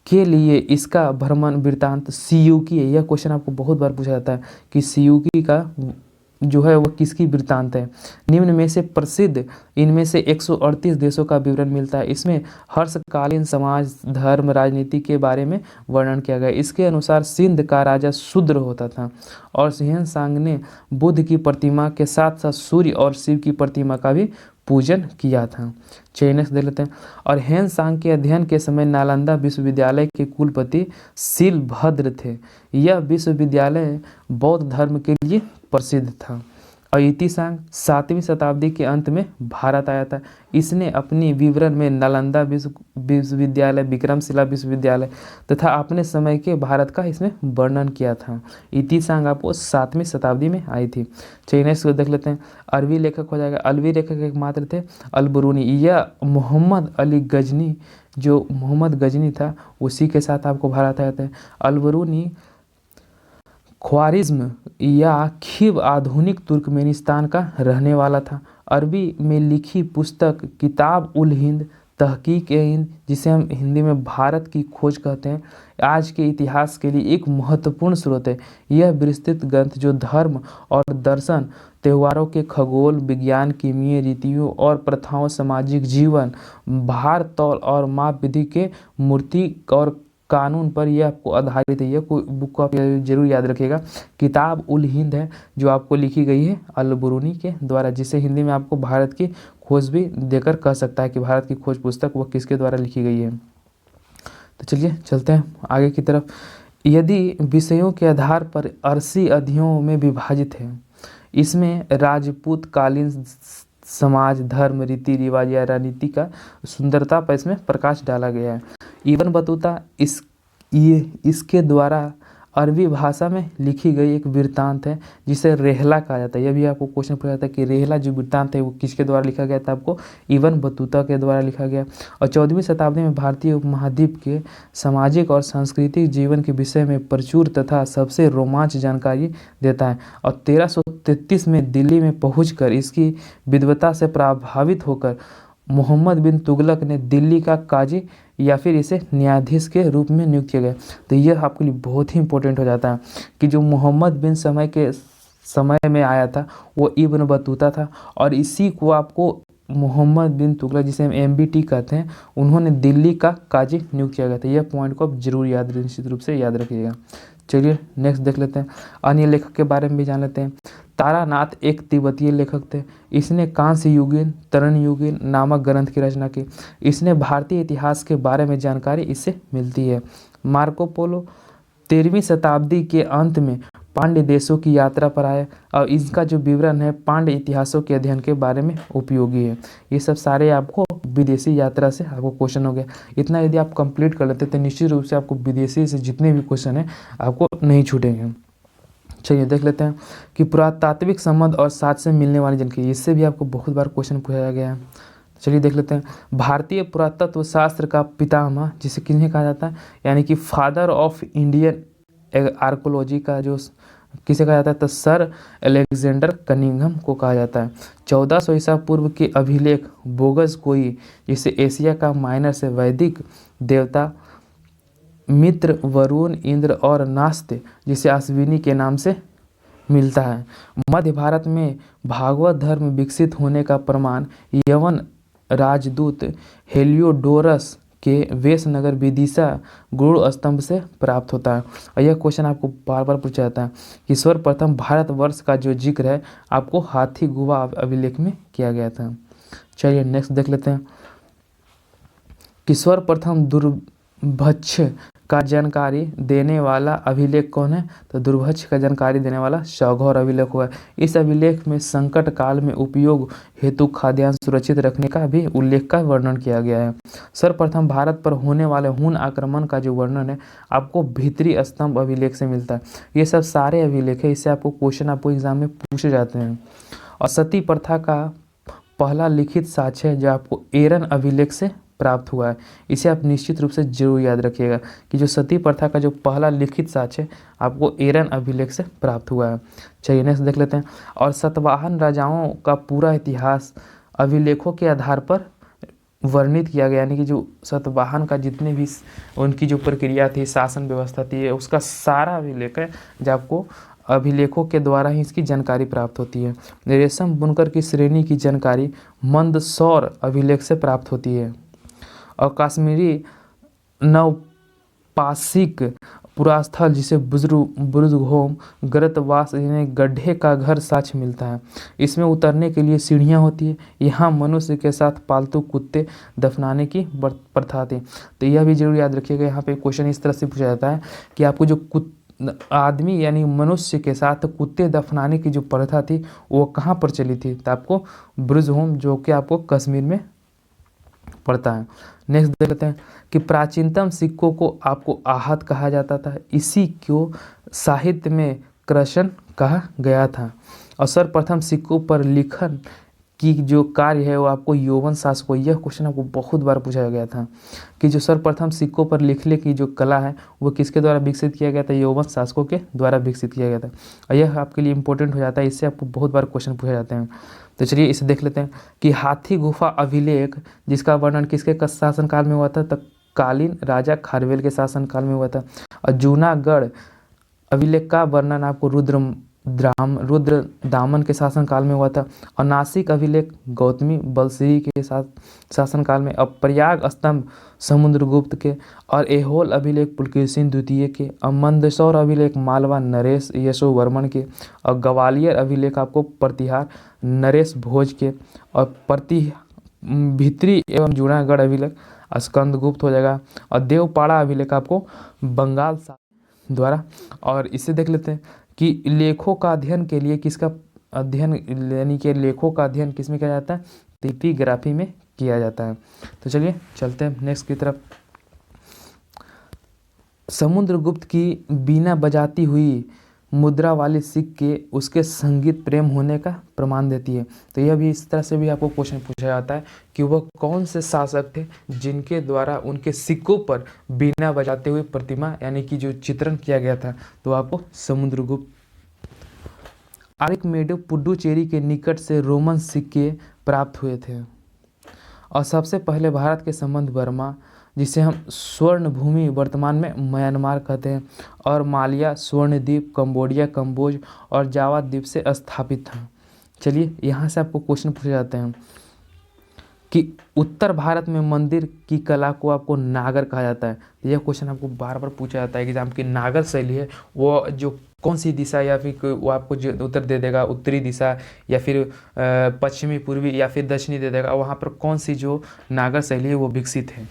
Speaker 1: के लिए इसका भ्रमण वृत्तांत सियूकी है। यह क्वेश्चन आपको बहुत बार पूछा जाता है कि सियूकी का जो है वो किसकी वृत्तांत है। निम्न में से प्रसिद्ध इनमें से 138 देशों का विवरण मिलता है। इसमें हर्षकालीन समाज, धर्म, राजनीति के बारे में वर्णन किया गया। इसके अनुसार सिंध का राजा शूद्र होता था और हेनसांग ने बुद्ध की प्रतिमा के साथ साथ सूर्य और शिव की प्रतिमा का भी पूजन किया था। चलिए नेक्स्ट देख लेते हैं। और हेनसांग के अध्ययन के समय नालंदा विश्वविद्यालय के कुलपति शिलभद्र थे। यह विश्वविद्यालय बौद्ध धर्म के लिए प्रसिद्ध था। और इतिसांग 7वीं शताब्दी के अंत में भारत आया था। इसने अपनी विवरण में नालंदा विश्वविद्यालय, विक्रमशिला विश्वविद्यालय तथा अपने समय के भारत का इसमें वर्णन किया था। इतिसांग आपको 7वीं शताब्दी में आई थी। चलिए नेक्स्ट देख लेते हैं। अरबी लेखक हो जाएगा। अरबी लेखक एकमात्र थे अल-बरूनी। यह मोहम्मद अली गजनी, जो मोहम्मद गजनी था उसी के साथ आपको भारत आया था। अल-बरूनी ख्वारिज्म या खिव आधुनिक तुर्कमेनिस्तान का रहने वाला था। अरबी में लिखी पुस्तक किताब उल हिंद, तहकीक ए हिंद, जिसे हम हिंदी में भारत की खोज कहते हैं, आज के इतिहास के लिए एक महत्वपूर्ण स्रोत है। यह विस्तृत ग्रंथ जो धर्म और दर्शन, त्योहारों के खगोल विज्ञान, कीमिया रीतियों और प्रथाओं, सामाजिक जीवन, भार तौल और माप विधि के मूर्ति और कानून पर यह आपको आधारित है। यह बुक को आप जरूर याद रखिएगा। किताब उल हिंद है जो आपको लिखी गई है अल-बरूनी के द्वारा, जिसे हिंदी में आपको भारत की खोज भी देकर कह सकता है कि भारत की खोज पुस्तक वह किसके द्वारा लिखी गई है। तो चलिए चलते हैं आगे की तरफ। यदि विषयों के आधार पर अरसी अध्यायों में विभाजित है। इसमें राजपूत कालीन समाज, धर्म, रीति रिवाज या राजनीति का सुंदरता पर इसमें प्रकाश डाला गया है। इब्न बतूता इसके द्वारा अरबी भाषा में लिखी गई एक वृत्तांत है जिसे रेहला कहा जाता है। यह भी आपको क्वेश्चन पूछा जाता है कि रेहला जो वृत्तांत है वो किसके द्वारा लिखा गया था, आपको इब्न बतूता के द्वारा लिखा गया। और 14वीं शताब्दी में भारतीय उपमहाद्वीप के सामाजिक और सांस्कृतिक जीवन के विषय में प्रचुर तथा सबसे रोमांच जानकारी देता है। और 1333 में दिल्ली में पहुँच इसकी विद्वता से प्रभावित होकर मोहम्मद बिन तुगलक ने दिल्ली का काजी या फिर इसे न्यायाधीश के रूप में नियुक्त किया गया। तो यह आपके लिए बहुत ही इंपॉर्टेंट हो जाता है कि जो मोहम्मद बिन समय में आया था वो इब्न बतूता था और इसी को आपको मोहम्मद बिन तुगलक, जिसे हम MBT कहते हैं, उन्होंने दिल्ली का काजी नियुक्त किया गया था। यह पॉइंट को आप जरूर निश्चित रूप से याद रखिएगा। चलिए नेक्स्ट देख लेते हैं। अन्य लेखक के बारे में भी जान लेते हैं। तारानाथ एक तिब्बतीय लेखक थे। इसने कांस्य युगीन, तरण युगीन नामक ग्रंथ की रचना की। इसने भारतीय इतिहास के बारे में जानकारी इससे मिलती है। मार्को पोलो 13वीं शताब्दी के अंत में पांड्य देशों की यात्रा पर आया और इसका जो विवरण है पांड्य इतिहासों के अध्ययन के बारे में उपयोगी है। ये सब सारे आपको विदेशी यात्रा से आपको क्वेश्चन हो गया। इतना यदि आप कंप्लीट कर लेते तो निश्चित रूप से आपको विदेशी से जितने भी क्वेश्चन हैं आपको नहीं छूटेंगे। चलिए देख लेते हैं कि पुरातात्विक संबंध और साथ से मिलने वाली जानकारी, इससे भी आपको बहुत बार क्वेश्चन पूछा गया है। चलिए देख लेते हैं। भारतीय पुरातत्व शास्त्र का पितामह जिसे किन्हें कहा जाता है, यानी कि फादर ऑफ इंडियन आर्कोलॉजी का जो किसे कहा जाता है? तो सर अलेक्जेंडर कनिंघम को कहा जाता है। 1400 ईसा पूर्व के अभिलेख बोगस कोई, जिसे एशिया का माइनर से वैदिक देवता मित्र, वरुण, इंद्र और नास्त्य, जिसे अश्विनी के नाम से मिलता है। मध्य भारत में भागवत धर्म विकसित होने का प्रमाण यवन राजदूत हेलियोडोरस के वेश नगर विदिशा गुरु स्तंभ से प्राप्त होता है। और यह क्वेश्चन आपको बार बार पूछा जाता है कि सर्वप्रथम भारतवर्ष का जो जिक्र है आपको हाथी गुहा अभिलेख में किया गया था। चलिए नेक्स्ट देख लेते हैं कि सर्वप्रथम दुर्भक्ष का जानकारी देने वाला अभिलेख कौन है? तो दुर्भक्ष का जानकारी देने वाला शौघोर अभिलेख हुआ है। इस अभिलेख में संकट काल में उपयोग हेतु खाद्यान्न सुरक्षित रखने का भी उल्लेख का वर्णन किया गया है। सर्वप्रथम भारत पर होने वाले हुन आक्रमण का जो वर्णन है आपको भीतरी स्तंभ अभिलेख से मिलता है। ये सब सारे अभिलेख है, इससे आपको क्वेश्चन आपको एग्जाम में पूछे जाते हैं। और सती प्रथा का पहला लिखित साक्ष्य है जो आपको एरन अभिलेख से प्राप्त हुआ है। इसे आप निश्चित रूप से जरूर याद रखिएगा कि जो सती प्रथा का जो पहला लिखित साक्ष्य आपको एरन अभिलेख से प्राप्त हुआ है। चलिए नेक्स्ट देख लेते हैं। और सतवाहन राजाओं का पूरा इतिहास अभिलेखों के आधार पर वर्णित किया गया, यानी कि जो सतवाहन का जितने भी उनकी जो प्रक्रिया थी, शासन व्यवस्था थी, उसका सारा अभिलेख है जो आपको अभिलेखों के द्वारा ही इसकी जानकारी प्राप्त होती है। रेशम बुनकर की श्रेणी की जानकारी मंदसौर अभिलेख से प्राप्त होती है। और कश्मीरी नवपाषिक पुरास्थल जिसे बुजुर्गहोम गर्तवास यानी गड्ढे का घर साक्ष्य मिलता है। इसमें उतरने के लिए सीढ़ियाँ होती है। यहाँ मनुष्य के साथ पालतू कुत्ते दफनाने की प्रथा थी। तो यह भी जरूर याद रखिएगा। यहाँ पे क्वेश्चन इस तरह से पूछा जाता है कि आपको जो आदमी यानी मनुष्य के साथ कुत्ते दफनाने की जो प्रथा थी वो कहाँ पर चली थी? तो आपको बुजुर्गहोम जो कि आपको कश्मीर में पड़ता है। नेक्स्ट देख लेते हैं कि प्राचीनतम सिक्कों को आपको आहत कहा जाता था। इसी को साहित्य में कृषण कहा गया था। और सर्वप्रथम सिक्कों पर लिखन की जो कार्य है वो आपको यौवन शासकों, यह क्वेश्चन आपको बहुत बार पूछा गया था कि जो सर्वप्रथम सिक्कों पर लिखने की जो कला है वो किसके द्वारा विकसित किया गया था? यौवन शासकों के द्वारा विकसित किया गया था। और यह आपके लिए इंपॉर्टेंट हो जाता है, इससे आपको बहुत बार क्वेश्चन पूछे जाते हैं। तो चलिए इसे देख लेते हैं कि हाथी गुफा अभिलेख जिसका वर्णन किसके शासनकाल में हुआ था? तो कालीन राजा खारवेल के शासनकाल में हुआ था। और जूनागढ़ अभिलेख का वर्णन आपको रुद्र दामन के शासनकाल में हुआ था। और नासिक अभिलेख गौतमी बलश्री के शासनकाल में। और प्रयाग स्तंभ समुद्रगुप्त के। और एहोल अभिलेख पुलकेशिन द्वितीय के। और मंदसौर अभिलेख मालवा नरेश यशोवर्मन के। और ग्वालियर अभिलेख आपको प्रतिहार नरेश भोज के। और भीतरी एवं जूनागढ़ अभिलेख स्कंदगुप्त हो जाएगा। और देवपाड़ा अभिलेख आपको बंगाल द्वारा। और इसे देख लेते हैं कि लेखों का अध्ययन के लिए किसका अध्ययन, यानी कि लेखों का अध्ययन किसमें किया जाता है? एपिग्राफी में किया जाता है। तो चलिए चलते हैं नेक्स्ट की तरफ। समुद्रगुप्त की बीना बजाती हुई मुद्रा वाली सिक्के उसके संगीत प्रेम होने का प्रमाण देती है। तो यह भी इस तरह से भी आपको क्वेश्चन पूछा जाता है कि वह कौन से शासक थे जिनके द्वारा उनके सिक्कों पर बीना बजाते हुए प्रतिमा यानी कि जो चित्रण किया गया था, तो आपको समुद्रगुप्त। आर्किमेडो पुडुचेरी के निकट से रोमन सिक्के प्राप्त हुए थे। और सबसे पहले भारत के संबंध बर्मा, जिसे हम स्वर्ण भूमि वर्तमान में म्यांमार कहते हैं, और मालिया, स्वर्ण द्वीप, कंबोडिया, कंबोज और जावा द्वीप से स्थापित था। चलिए यहाँ से आपको क्वेश्चन पूछे जाते हैं कि उत्तर भारत में मंदिर की कला को आपको नागर कहा जाता है। तो यह क्वेश्चन आपको बार बार पूछा जाता है कि एग्जाम की नागर शैली है वो जो कौन सी दिशा, या फिर वो आपको जो उत्तर दे देगा उत्तरी दिशा, या फिर पश्चिमी पूर्वी, या फिर दक्षिणी दे देगा, वहाँ पर कौन सी जो नागर शैली है वो विकसित है,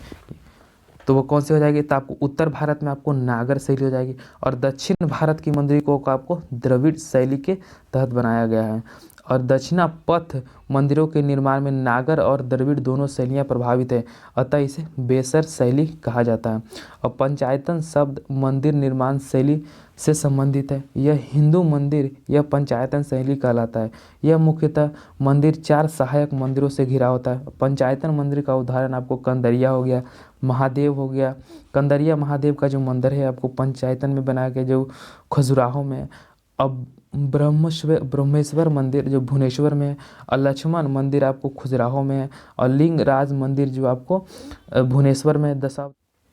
Speaker 1: तो वो कौन सी हो जाएगी? तो आपको उत्तर भारत में आपको नागर शैली हो जाएगी। और दक्षिण भारत की मंदिरों को आपको द्रविड़ शैली के तहत बनाया गया है। और दक्षिणापथ मंदिरों के निर्माण में नागर और द्रविड़ दोनों शैलियाँ प्रभावित है, अतः इसे बेसर शैली कहा जाता है। और पंचायतन शब्द मंदिर निर्माण शैली से संबंधित है। यह हिंदू मंदिर यह पंचायतन शैली कहलाता है। यह मुख्यतः मंदिर 4 सहायक मंदिरों से घिरा होता है। पंचायतन मंदिर का उदाहरण आपको कंदरिया हो गया, महादेव हो गया। कंदरिया महादेव का जो मंदिर है आपको पंचायतन में बनाया गया, जो खजुराहो में। अब ब्रह्मेश्वर मंदिर जो भुवनेश्वर में है, और लक्ष्मण मंदिर आपको खजुराहो में है, और लिंगराज मंदिर जो आपको भुवनेश्वर में है।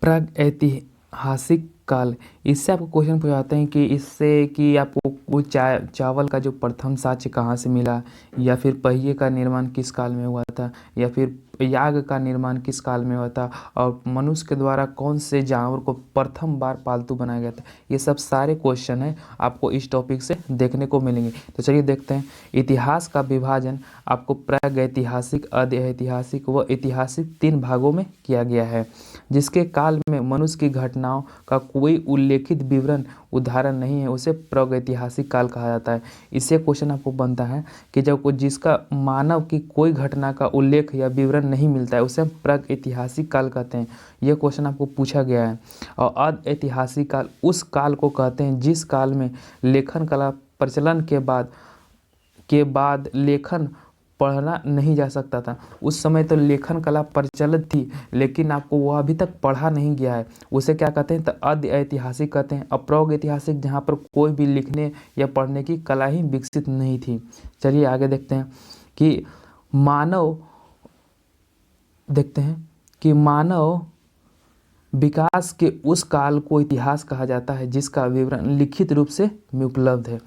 Speaker 1: प्राग ऐतिहासिक काल, इससे आपको क्वेश्चन पूछाते हैं कि इससे कि आपको वो चावल का जो प्रथम साक्ष्य कहाँ से मिला, या फिर पहिए का निर्माण किस काल में हुआ था, या फिर याग का निर्माण किस काल में हुआ था, और मनुष्य के द्वारा कौन से जानवर को प्रथम बार पालतू बनाया गया था। ये सब सारे क्वेश्चन हैं आपको इस टॉपिक से देखने को मिलेंगे। तो चलिए देखते हैं। इतिहास का विभाजन आपको प्रागैतिहासिक, अधैतिहासिक व ऐतिहासिक 3 भागों में किया गया है, जिसके काल में मनुष्य की घटनाओं का कोई उल्लेखित विवरण उदाहरण नहीं है, उसे प्रागैतिहासिक काल कहा जाता है। इससे क्वेश्चन आपको बनता है कि जब जिसका मानव की कोई घटना का उल्लेख या विवरण नहीं मिलता है, उसे हम प्रागैतिहासिक काल कहते हैं। यह क्वेश्चन आपको पूछा गया है। और अधैतिहासिक काल उस काल को कहते हैं जिस काल में लेखन कला प्रचलन के बाद लेखन पढ़ना नहीं जा सकता था। उस समय तो लेखन कला प्रचलित थी, लेकिन आपको वह अभी तक पढ़ा नहीं गया है, उसे क्या कहते हैं, तो अधैतिहासिक कहते हैं। अप्रागैतिहासिक जहाँ पर कोई भी लिखने या पढ़ने की कला ही विकसित नहीं थी। चलिए आगे देखते हैं कि मानव विकास के उस काल को इतिहास कहा जाता है जिसका विवरण लिखित रूप से उपलब्ध है।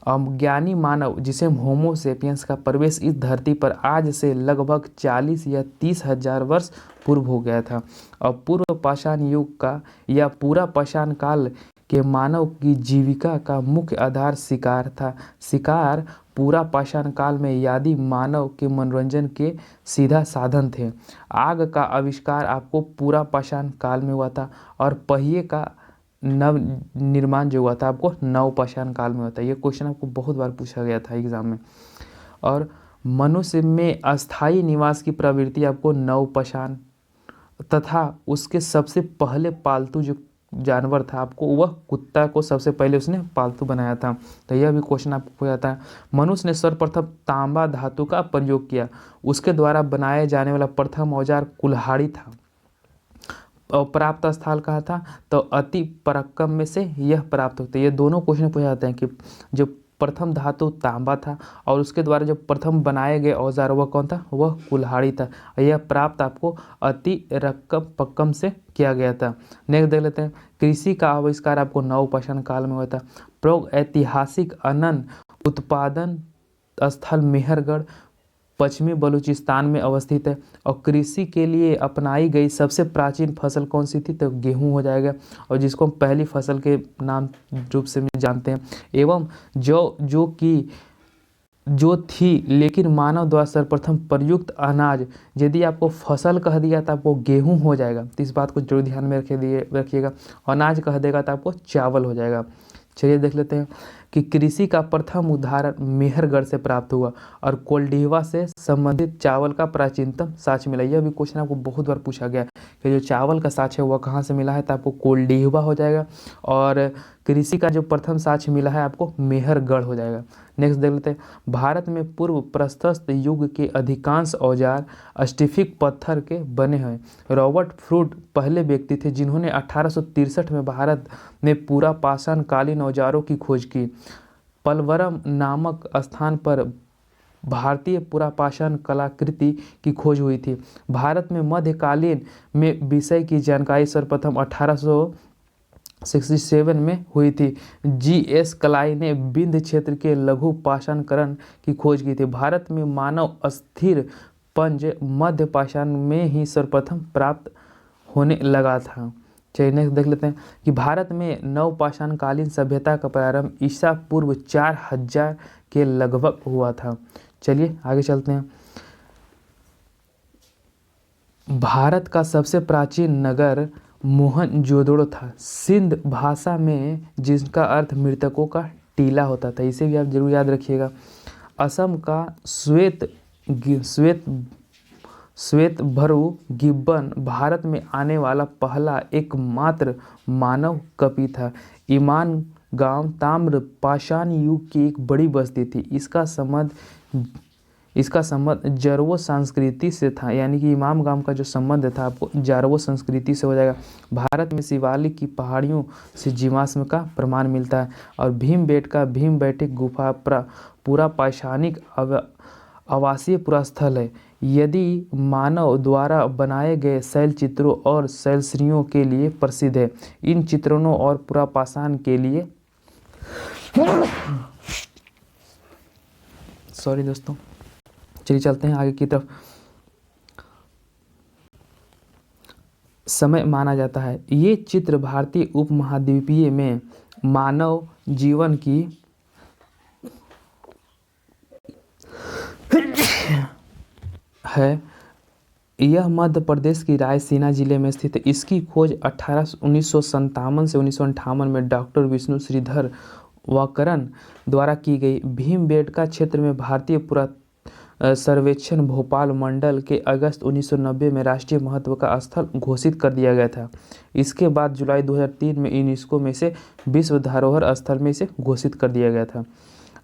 Speaker 1: ज्ञानी मानव जिसे होमो सेपियंस का प्रवेश इस धरती पर आज से लगभग 40 या 30 हजार वर्ष पूर्व हो गया था। और पूर्व पाषाण युग का या पूरा पाषाण काल के मानव की जीविका का मुख्य आधार शिकार था। शिकार पूरा पाषाण काल में आदि मानव के मनोरंजन के सीधा साधन थे। आग का आविष्कार आपको पूरा पाषाण काल में हुआ था, और पहिए का नव निर्माण जो हुआ था आपको नव पाषाण काल में होता है। ये क्वेश्चन आपको बहुत बार पूछा गया था एग्जाम में। और मनुष्य में अस्थायी निवास की प्रवृत्ति आपको नव पाषाण, तथा उसके सबसे पहले पालतू जो जानवर था आपको वह कुत्ता को सबसे पहले उसने पालतू बनाया था। तो यह भी क्वेश्चन आपको हो जाता है। मनुष्य ने सर्वप्रथम तांबा धातु का प्रयोग किया, उसके द्वारा बनाए जाने वाला प्रथम औजार कुल्हाड़ी था। और प्राप्त स्थल कहा था, तो अति पराक्रम में से यह प्राप्त होता है। ये दोनों क्वेश्चन पूछे जाते हैं कि जो प्रथम धातु तांबा था, और उसके द्वारा जो प्रथम बनाए गए औजार वह कौन था, वह कुल्हाड़ी था। और यह प्राप्त आपको अति पक्कम से किया गया था। नेक्स्ट देख लेते हैं। कृषि का आविष्कार आपको नवपाषाण काल में हुआ था। प्रागैतिहासिक अनन उत्पादन स्थल मेहरगढ़ पश्चिमी बलूचिस्तान में अवस्थित है। और कृषि के लिए अपनाई गई सबसे प्राचीन फसल कौन सी थी, तो गेहूं हो जाएगा, और जिसको हम पहली फसल के नाम रूप से भी जानते हैं। एवं जो थी लेकिन मानव द्वारा सर्वप्रथम प्रयुक्त अनाज, यदि आपको फसल कह दिया तो आपको गेहूं हो जाएगा, तो इस बात को जरूर ध्यान में रखिएगा। अनाज कह देगा तो आपको चावल हो जाएगा। चलिए देख लेते हैं कि कृषि का प्रथम उदाहरण मेहरगढ़ से प्राप्त हुआ, और कोल्डिहवा से संबंधित चावल का प्राचीनतम साक्ष्य मिला। यह भी क्वेश्चन आपको बहुत बार पूछा गया कि जो चावल का साक्ष्य है वह कहाँ से मिला है, तो आपको कोल्डिहवा हो जाएगा। और कृषि का जो प्रथम साक्ष्य मिला है आपको मेहरगढ़ हो जाएगा। नेक्स्ट देख लेते हैं। भारत में पूर्व प्रस्तस्त युग के अधिकांश औजार स्टिफिक पत्थर के बने हैं। रॉबर्ट फ्रूट पहले व्यक्ति थे जिन्होंने 1863 में भारत में पूरा पाषाण कालीन औजारों की खोज की। पलवरम नामक स्थान पर भारतीय पुरापाषाण कलाकृति की खोज हुई थी। भारत में मध्यकालीन में विषय की जानकारी सर्वप्रथम 1867 में हुई थी। जी.एस. कलाई ने विंध्य क्षेत्र के लघु पाषाणकरण की खोज की थी। भारत में मानव अस्थिर पंज मध्य पाषाण में ही सर्वप्रथम प्राप्त होने लगा था। चलिए नेक्स्ट देख लेते हैं कि भारत में नवपाषाणकालीन सभ्यता का प्रारंभ ईसा पूर्व 4000 के लगभग हुआ था। चलिए आगे चलते हैं। भारत का सबसे प्राचीन नगर मोहनजोदड़ो था, सिंध भाषा में, जिसका अर्थ मृतकों का टीला होता था। इसे भी आप जरूर याद रखिएगा। असम का श्वेतभरू गिब्बन भारत में आने वाला पहला एकमात्र मानव कपि था। ईमान गांव ताम्र पाषाण युग की एक बड़ी बस्ती थी। इसका संबंध इसका संबंध जारवो संस्कृति से था, यानी कि इमाम गांव का जो संबंध था आपको जारवो संस्कृति से हो जाएगा। भारत में शिवालिक की पहाड़ियों से जीवाश्म का प्रमाण मिलता है। और भीमबेटका भीमबेटक गुफा पूरा पाषाणिक आवासीय पुरास्थल है। यदि मानव द्वारा बनाए गए शैल चित्रों और शैलश्रियों के लिए प्रसिद्ध है। इन चित्रणों और पुरापाषाण के लिए सॉरी दोस्तों, चलिए चलते हैं आगे की तरफ। समय माना जाता है। ये चित्र भारतीय उपमहाद्वीपीय में मानव जीवन की है। यह मध्य प्रदेश की रायसीना जिले में स्थित है। इसकी खोज 1957 से 1958 में डॉक्टर विष्णु श्रीधर वाकरन द्वारा की गई। भीमबेटका क्षेत्र में भारतीय सर्वेक्षण भोपाल मंडल के अगस्त 1990 में राष्ट्रीय महत्व का स्थल घोषित कर दिया गया था। इसके बाद जुलाई 2003 में यूनेस्को में से विश्व धरोहर स्थल में इसे घोषित कर दिया गया था।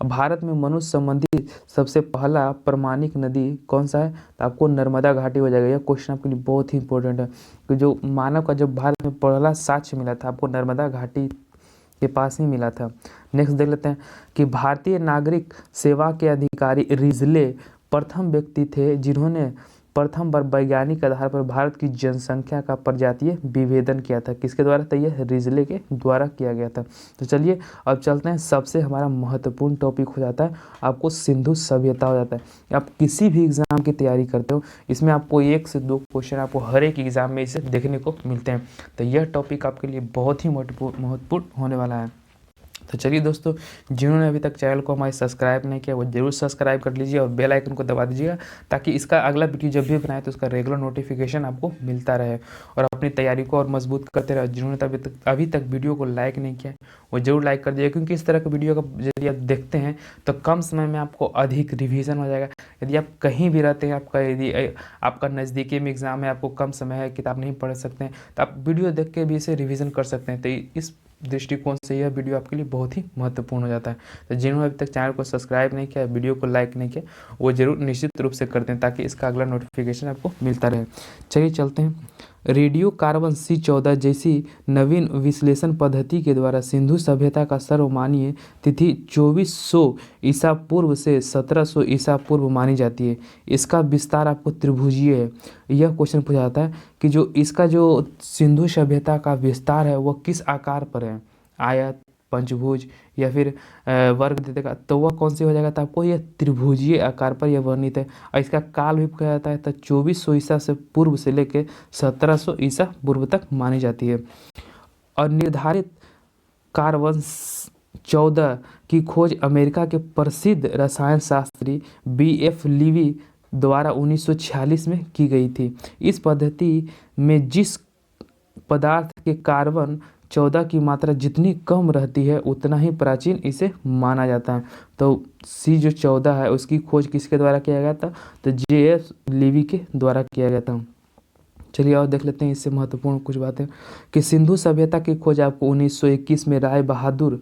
Speaker 1: भारत में मनुष्य संबंधी सबसे पहला प्रमाणिक नदी कौन सा है? तो आपको नर्मदा घाटी हो जाएगा। यह क्वेश्चन आपके लिए बहुत ही इंपॉर्टेंट है कि जो मानव का जब भारत में पहला साक्ष्य मिला था आपको नर्मदा घाटी के पास ही मिला था। नेक्स्ट देख लेते हैं कि भारतीय नागरिक सेवा के अधिकारी रिजले प्रथम व्यक्ति थे जिन्होंने प्रथम बार वैज्ञानिक आधार पर भारत की जनसंख्या का प्रजातीय विभेदन किया था। किसके द्वारा? तो यह रिजले के द्वारा किया गया था। तो चलिए अब चलते हैं, सबसे हमारा महत्वपूर्ण टॉपिक हो जाता है आपको सिंधु सभ्यता हो जाता है। आप किसी भी एग्जाम की तैयारी करते हो इसमें आपको 1 से 2 क्वेश्चन आपको हर एक एग्जाम में इसे देखने को मिलते हैं। तो यह टॉपिक आपके लिए बहुत ही महत्वपूर्ण होने वाला है। तो चलिए दोस्तों, जिन्होंने अभी तक चैनल को हमारे सब्सक्राइब नहीं किया वो जरूर सब्सक्राइब कर लीजिए और बेल आइकन को दबा दीजिएगा ताकि इसका अगला वीडियो जब भी बनाए तो उसका रेगुलर नोटिफिकेशन आपको मिलता रहे और अपनी तैयारी को और मजबूत करते रहे। जिन्होंने अभी तक वीडियो को लाइक नहीं किया वो जरूर लाइक कर दीजिएगा, क्योंकि इस तरह का वीडियो का यदि आप देखते हैं तो कम समय में आपको अधिक रिविजन हो जाएगा। यदि आप कहीं भी रहते हैं, यदि आपका नज़दीकी में एग्जाम है, आपको कम समय है, किताब नहीं पढ़ सकते हैं, तो आप वीडियो देख के भी इसे रिविजन कर सकते हैं। तो इस दृष्टिकोण से यह वीडियो आपके लिए बहुत ही महत्वपूर्ण हो जाता है। तो जिन्होंने अभी तक चैनल को सब्सक्राइब नहीं किया, वीडियो को लाइक नहीं किया, वो जरूर निश्चित रूप से कर दें ताकि इसका अगला नोटिफिकेशन आपको मिलता रहे। चलिए चलते हैं। रेडियो कार्बन C14 जैसी नवीन विश्लेषण पद्धति के द्वारा सिंधु सभ्यता का सर्वमान्य तिथि 2400 ईसा पूर्व से 1700 ईसा पूर्व मानी जाती है। इसका विस्तार आपको त्रिभुजीय है। यह क्वेश्चन पूछा जाता है कि जो इसका जो सिंधु सभ्यता का विस्तार है वह किस आकार पर है, आयत, पंचभुज या फिर वर्ग दे देगा, तो वह कौन सी हो जाएगा? तो आपको यह त्रिभुजीय आकार पर यह वर्णित है। और इसका काल भी कहा जाता है तो 2400 ईसा से पूर्व से लेकर 1700 ईसा पूर्व तक मानी जाती है। और निर्धारित कार्बन 14 की खोज अमेरिका के प्रसिद्ध रसायन शास्त्री BF लीवी द्वारा 1946 में की गई थी। इस पद्धति में जिस पदार्थ के कार्बन 14 की मात्रा जितनी कम रहती है उतना ही प्राचीन इसे माना जाता है। तो C जो 14 है उसकी खोज किसके द्वारा किया गया था? तो JF लीवी के द्वारा किया गया था। चलिए और देख लेते हैं इससे महत्वपूर्ण कुछ बातें कि सिंधु सभ्यता की खोज आपको 1921 में राय बहादुर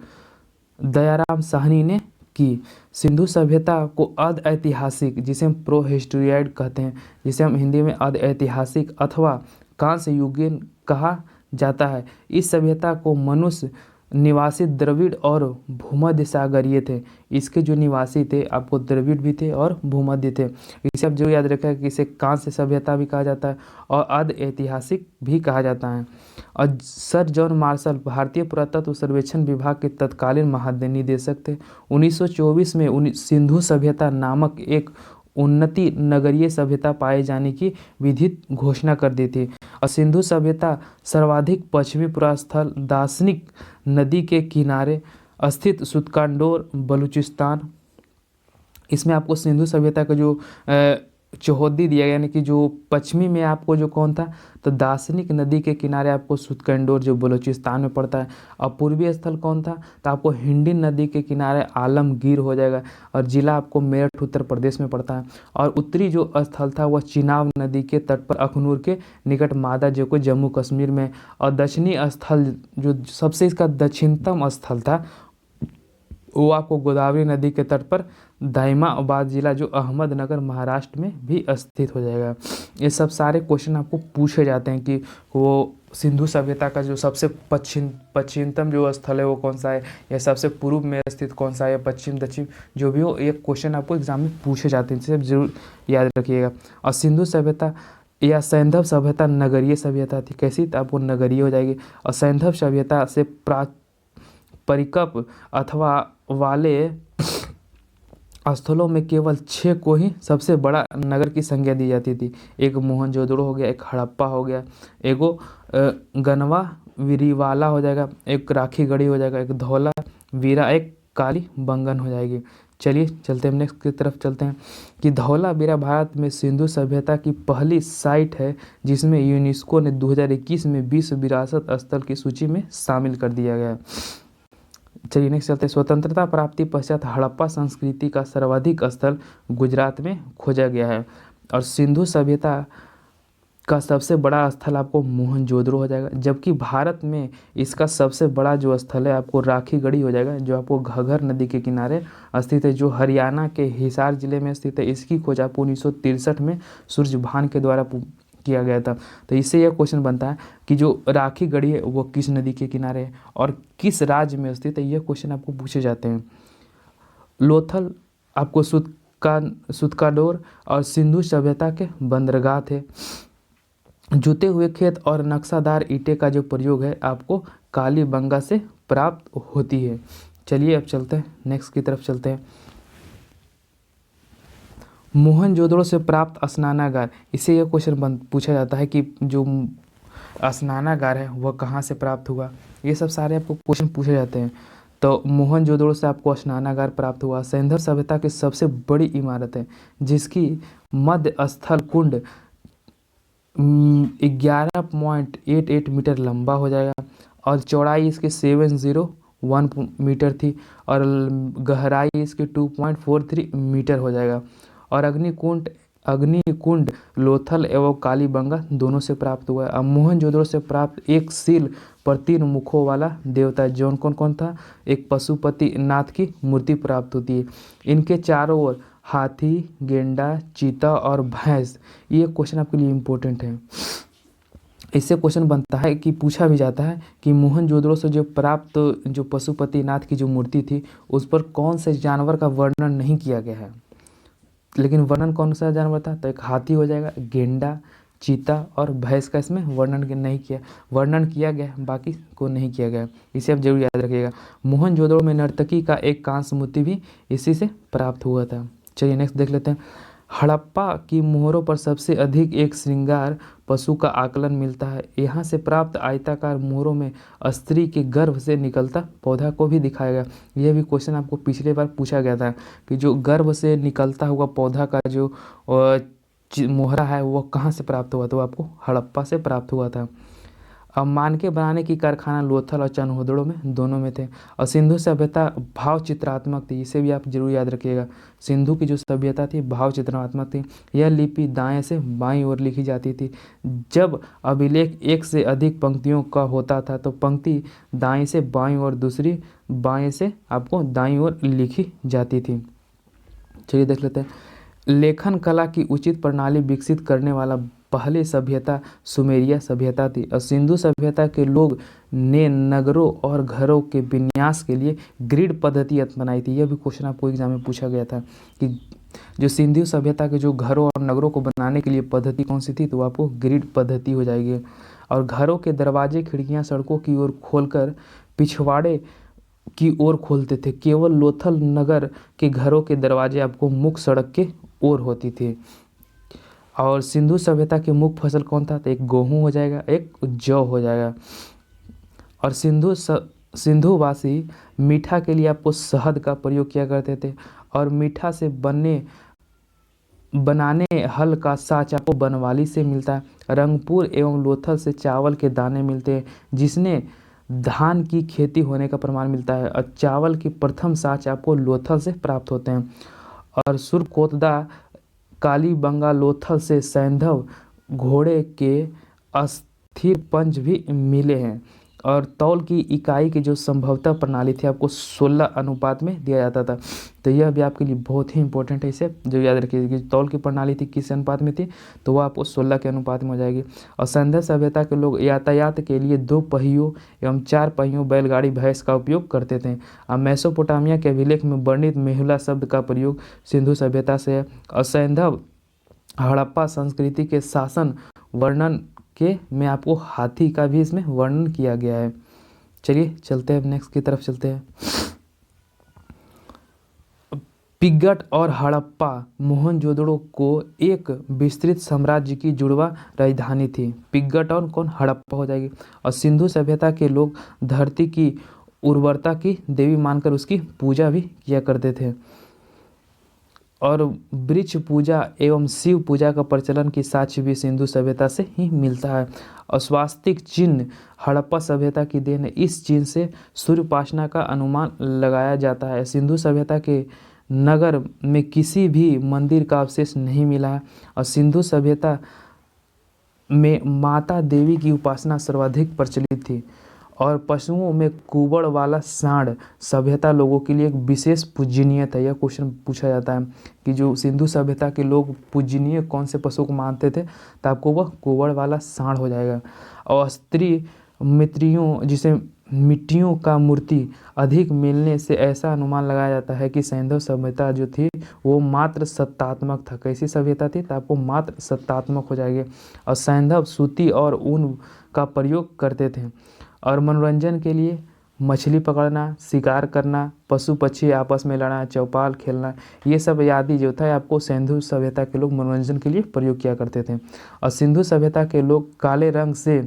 Speaker 1: दयाराम साहनी ने की। सिंधु सभ्यता को अर्ध ऐतिहासिक, जिसे हम प्रो हिस्टोरियाइड कहते हैं, जिसे हम हिंदी में अर्ध ऐतिहासिक अथवा कांस्य युगीन कहा जाता है। इस सभ्यता को मनुष्य निवासी द्रविड़ और भूमध्य सागरीय थे। इसके जो निवासी थे आपको द्रविड़ भी थे और भूमध्य थे। इसे आप जरूर याद रखें कि इसे कांस्य सभ्यता भी कहा जाता है और अर्ध ऐतिहासिक भी कहा जाता है। और सर जॉन मार्शल भारतीय पुरातत्व सर्वेक्षण विभाग के तत्कालीन महानिदेशक थे। 1924 में सिंधु सभ्यता नामक एक उन्नति नगरीय सभ्यता पाए जाने की विधित घोषणा कर दी थी। और सिंधु सभ्यता सर्वाधिक पश्चिमी पुरास्थल दार्शनिक नदी के किनारे स्थित सुत्कांडोर बलूचिस्तान। इसमें आपको सिंधु सभ्यता का जो चौहद्दी दिया गया, यानी कि जो पश्चिमी में आपको जो कौन था तो दार्शनिक नदी के किनारे आपको सुत्कंडोर जो बलूचिस्तान में पड़ता है। और पूर्वी स्थल कौन था तो आपको हिंडन नदी के किनारे आलमगीर हो जाएगा और जिला आपको मेरठ उत्तर प्रदेश में पड़ता है। और उत्तरी जो स्थल था वह चिनाब नदी के तट पर अखनूर के निकट मादा जो को जम्मू कश्मीर में। और दक्षिणी स्थल जो सबसे इसका दक्षिणतम स्थल था वो आपको गोदावरी नदी के तट पर दाइमाबाद जिला जो अहमदनगर महाराष्ट्र में भी स्थित हो जाएगा। ये सब सारे क्वेश्चन आपको पूछे जाते हैं कि वो सिंधु सभ्यता का जो सबसे पश्चिमतम जो स्थल है वो कौन सा है, या सबसे पूर्व में स्थित कौन सा है, या पश्चिम दक्षिण जो भी हो, ये क्वेश्चन आपको एग्जाम में पूछे जाते हैं, इसे आप जरूर याद रखिएगा। और सिंधु सभ्यता या सैंधव सभ्यता नगरीय सभ्यता थी, कैसी, तो आपको नगरीय हो जाएगी। और सैंधव सभ्यता से परिकप अथवा वाले स्थलों में केवल 6 को ही सबसे बड़ा नगर की संज्ञा दी जाती थी। एक मोहनजोदड़ो हो गया, एक हड़प्पा हो गया, एगो गनवा विरीवाला हो जाएगा, एक राखीगढ़ी हो जाएगा, एक धौला वीरा, एक काली बंगन हो जाएगी। चलिए चलते हैं नेक्स्ट की तरफ चलते हैं कि धौला वीरा भारत में सिंधु सभ्यता की पहली साइट है जिसमें यूनेस्को ने 2021 में विश्व विरासत स्थल की सूची में शामिल कर दिया गया। चलिए नेक्स्ट चलते हैं। स्वतंत्रता प्राप्ति पश्चात हड़प्पा संस्कृति का सर्वाधिक स्थल गुजरात में खोजा गया है। और सिंधु सभ्यता का सबसे बड़ा स्थल आपको मोहनजोदड़ो हो जाएगा, जबकि भारत में इसका सबसे बड़ा जो स्थल है आपको राखीगढ़ी हो जाएगा, जो आपको घग्गर नदी के किनारे स्थित है, जो हरियाणा के हिसार जिले में स्थित है। इसकी खोज आपको 1963 में सूरजभान के द्वारा किया गया था। तो इससे यह क्वेश्चन बनता है कि जो राखीगढ़ी है वो किस नदी के किनारे है और किस राज्य में स्थित है, यह क्वेश्चन आपको पूछे जाते हैं। लोथल आपको सुतकाडोर और सिंधु सभ्यता के बंदरगाह थे। जुते हुए खेत और नक्शादार ईंटें का जो प्रयोग है आपको कालीबंगा से प्राप्त होती है। चलिए अब चलते हैं नेक्स्ट की तरफ चलते हैं। मोहनजोदड़ो से प्राप्त स्नानागार, इससे यह क्वेश्चन पूछा जाता है कि जो स्नानागार है वह कहाँ से प्राप्त हुआ। ये सब सारे आपको क्वेश्चन पूछे जाते हैं। तो मोहनजोदड़ो से आपको स्नानागार प्राप्त हुआ। सैंधव सभ्यता की सबसे बड़ी इमारत है जिसकी मध्य स्थल कुंड 11.88 मीटर लंबा हो जाएगा और चौड़ाई इसकी 701 मीटर थी और गहराई इसकी 2.43 मीटर हो जाएगा। और अग्निकुंड लोथल एवं कालीबंगा दोनों से प्राप्त हुआ है। अब मोहनजोदड़ो से प्राप्त एक सील पर 3 मुखों वाला देवता जौन कौन था, एक पशुपति नाथ की मूर्ति प्राप्त होती है। इनके चारों ओर हाथी, गेंडा, चीता और भैंस। ये क्वेश्चन आपके लिए इम्पोर्टेंट है। इससे क्वेश्चन बनता है कि पूछा भी जाता है कि मोहनजोदड़ो से जो प्राप्त जो पशुपति नाथ की जो मूर्ति थी उस पर कौन से जानवर का वर्णन नहीं किया गया है, लेकिन वर्णन कौन सा जानवर था, तो एक हाथी हो जाएगा, गेंडा, चीता और भैंस का इसमें वर्णन किया गया, बाकी को नहीं किया गया। इसे आप जरूर याद रखिएगा। मोहनजोदड़ो में नर्तकी का एक कांस्य मूर्ति भी इसी से प्राप्त हुआ था। चलिए नेक्स्ट देख लेते हैं। हड़प्पा की मोहरों पर सबसे अधिक एक श्रृंगार पशु का आकलन मिलता है। यहाँ से प्राप्त आयताकार मोहरों में स्त्री के गर्भ से निकलता पौधा को भी दिखाया गया। यह भी क्वेश्चन आपको पिछले बार पूछा गया था कि जो गर्भ से निकलता हुआ पौधा का जो मोहरा है वो कहाँ से प्राप्त हुआ, तो आपको हड़प्पा से प्राप्त हुआ था। अब मानके बनाने की कारखाना लोथल और चनहोदड़ो में दोनों में थे। और सिंधु सभ्यता भाव चित्रात्मक थी, इसे भी आप जरूर याद रखिएगा। सिंधु की जो सभ्यता थी भाव चित्रात्मक थी। यह लिपि दाएं से बाईं ओर लिखी जाती थी। जब अभिलेख एक से अधिक पंक्तियों का होता था तो पंक्ति दाएं से बाईं ओर, दूसरी बाएं से आपको दाईं ओर लिखी जाती थी। चलिए देख लेते हैं। लेखन कला की उचित प्रणाली विकसित करने वाला पहली सभ्यता सुमेरिया सभ्यता थी। और सिंधु सभ्यता के लोग ने नगरों और घरों के विन्यास के लिए ग्रिड पद्धति अपनाई थी। यह भी क्वेश्चन आपको एग्जाम में पूछा गया था कि जो सिंधु सभ्यता के जो घरों और नगरों को बनाने के लिए पद्धति कौन सी थी, तो आपको ग्रिड पद्धति हो जाएगी। और घरों के दरवाजे खिड़कियां सड़कों की ओर खोलकर पिछवाड़े की ओर खोलते थे। केवल लोथल नगर के घरों के दरवाजे आपको मुख्य सड़क के ओर होती थी। और सिंधु सभ्यता की मुख्य फसल कौन था, तो एक गेहूँ हो जाएगा, एक जौ हो जाएगा। और सिंधुवासी मीठा के लिए आपको शहद का प्रयोग किया करते थे। और मीठा से बनाने हल का साच आपको बनवाली से मिलता है। रंगपुर एवं लोथल से चावल के दाने मिलते हैं जिसने धान की खेती होने का प्रमाण मिलता है। और चावल की प्रथम साच आपको लोथल से प्राप्त होते हैं। और सुरकोतदा कालीबंगा लोथल से सैंधव घोड़े के अस्थिर पंज भी मिले हैं। और तौल की इकाई की जो संभवतः प्रणाली थी आपको 16 अनुपात में दिया जाता था। तो यह भी आपके लिए बहुत ही इंपॉर्टेंट है, इसे जो याद रखिए कि तौल की प्रणाली थी किस अनुपात में थी, तो वह आपको 16 के अनुपात में हो जाएगी। और सिंधु सभ्यता के लोग यातायात के लिए 2 पहियों एवं 4 पहियों बैलगाड़ी भैंस का उपयोग करते थे। अब मेसोपोटामिया के अभिलेख में वर्णित मेहुला शब्द का प्रयोग सिंधु सभ्यता से है। और सैंधव हड़प्पा संस्कृति के शासन वर्णन के में आपको हाथी का भी इसमें वर्णन किया गया है। चलिए चलते हैं नेक्स्ट की तरफ चलते हैं। पिग्गट और हड़प्पा मोहनजोदड़ो को एक विस्तृत साम्राज्य की जुड़वा राजधानी थी। पिग्गट और कौन, हड़प्पा हो जाएगी। और सिंधु सभ्यता के लोग धरती की उर्वरता की देवी मानकर उसकी पूजा भी किया करते थे। और वृक्ष पूजा एवं शिव पूजा का प्रचलन की साक्ष्य भी सिंधु सभ्यता से ही मिलता है। और स्वास्तिक चिन्ह हड़प्पा सभ्यता की देन है। इस चिन्ह से सूर्य उपासना का अनुमान लगाया जाता है। सिंधु सभ्यता के नगर में किसी भी मंदिर का अवशेष नहीं मिला है। और सिंधु सभ्यता में माता देवी की उपासना सर्वाधिक प्रचलित थी। और पशुओं में कुबड़ वाला सांड सभ्यता लोगों के लिए एक विशेष पूजनीय था। यह क्वेश्चन पूछा जाता है कि जो सिंधु सभ्यता के लोग पूजनीय कौन से पशु को मानते थे, तो आपको वह कुबड़ वाला सांड हो जाएगा। और स्त्री मित्रियों जिसे मिट्टियों का मूर्ति अधिक मिलने से ऐसा अनुमान लगाया जाता है कि सैंधव सभ्यता जो थी वो मात्र सत्तात्मक था। कैसी सभ्यता थी, तो आपको मात्र सत्तात्मक हो जाएगी। और सैंधव सूती और ऊन का प्रयोग करते थे। और मनोरंजन के लिए मछली पकड़ना, शिकार करना, पशु पक्षी आपस में लड़ना, चौपाल खेलना, ये सब आदि जो था आपको सिंधु सभ्यता के लोग मनोरंजन के लिए प्रयोग किया करते थे। और सिंधु सभ्यता के लोग काले रंग से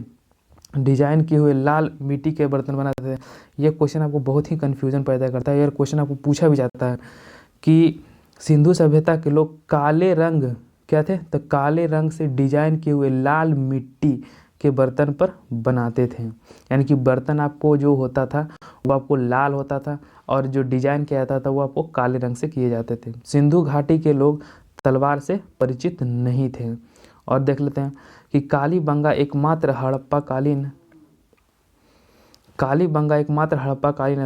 Speaker 1: डिजाइन किए हुए लाल मिट्टी के बर्तन बनाते थे। ये क्वेश्चन आपको बहुत ही कन्फ्यूजन पैदा करता है। यह क्वेश्चन आपको पूछा भी जाता है कि सिंधु सभ्यता के लोग काले रंग क्या थे, तो काले रंग से डिजाइन किए हुए लाल मिट्टी के बर्तन पर बनाते थे। यानी कि बर्तन आपको जो होता था वो आपको लाल होता था और जो डिजाइन किया जाता था वो आपको काले रंग से किए जाते थे। सिंधु घाटी के लोग तलवार से परिचित नहीं थे। और देख लेते हैं कि कालीबंगा एकमात्र हड़प्पाकालीन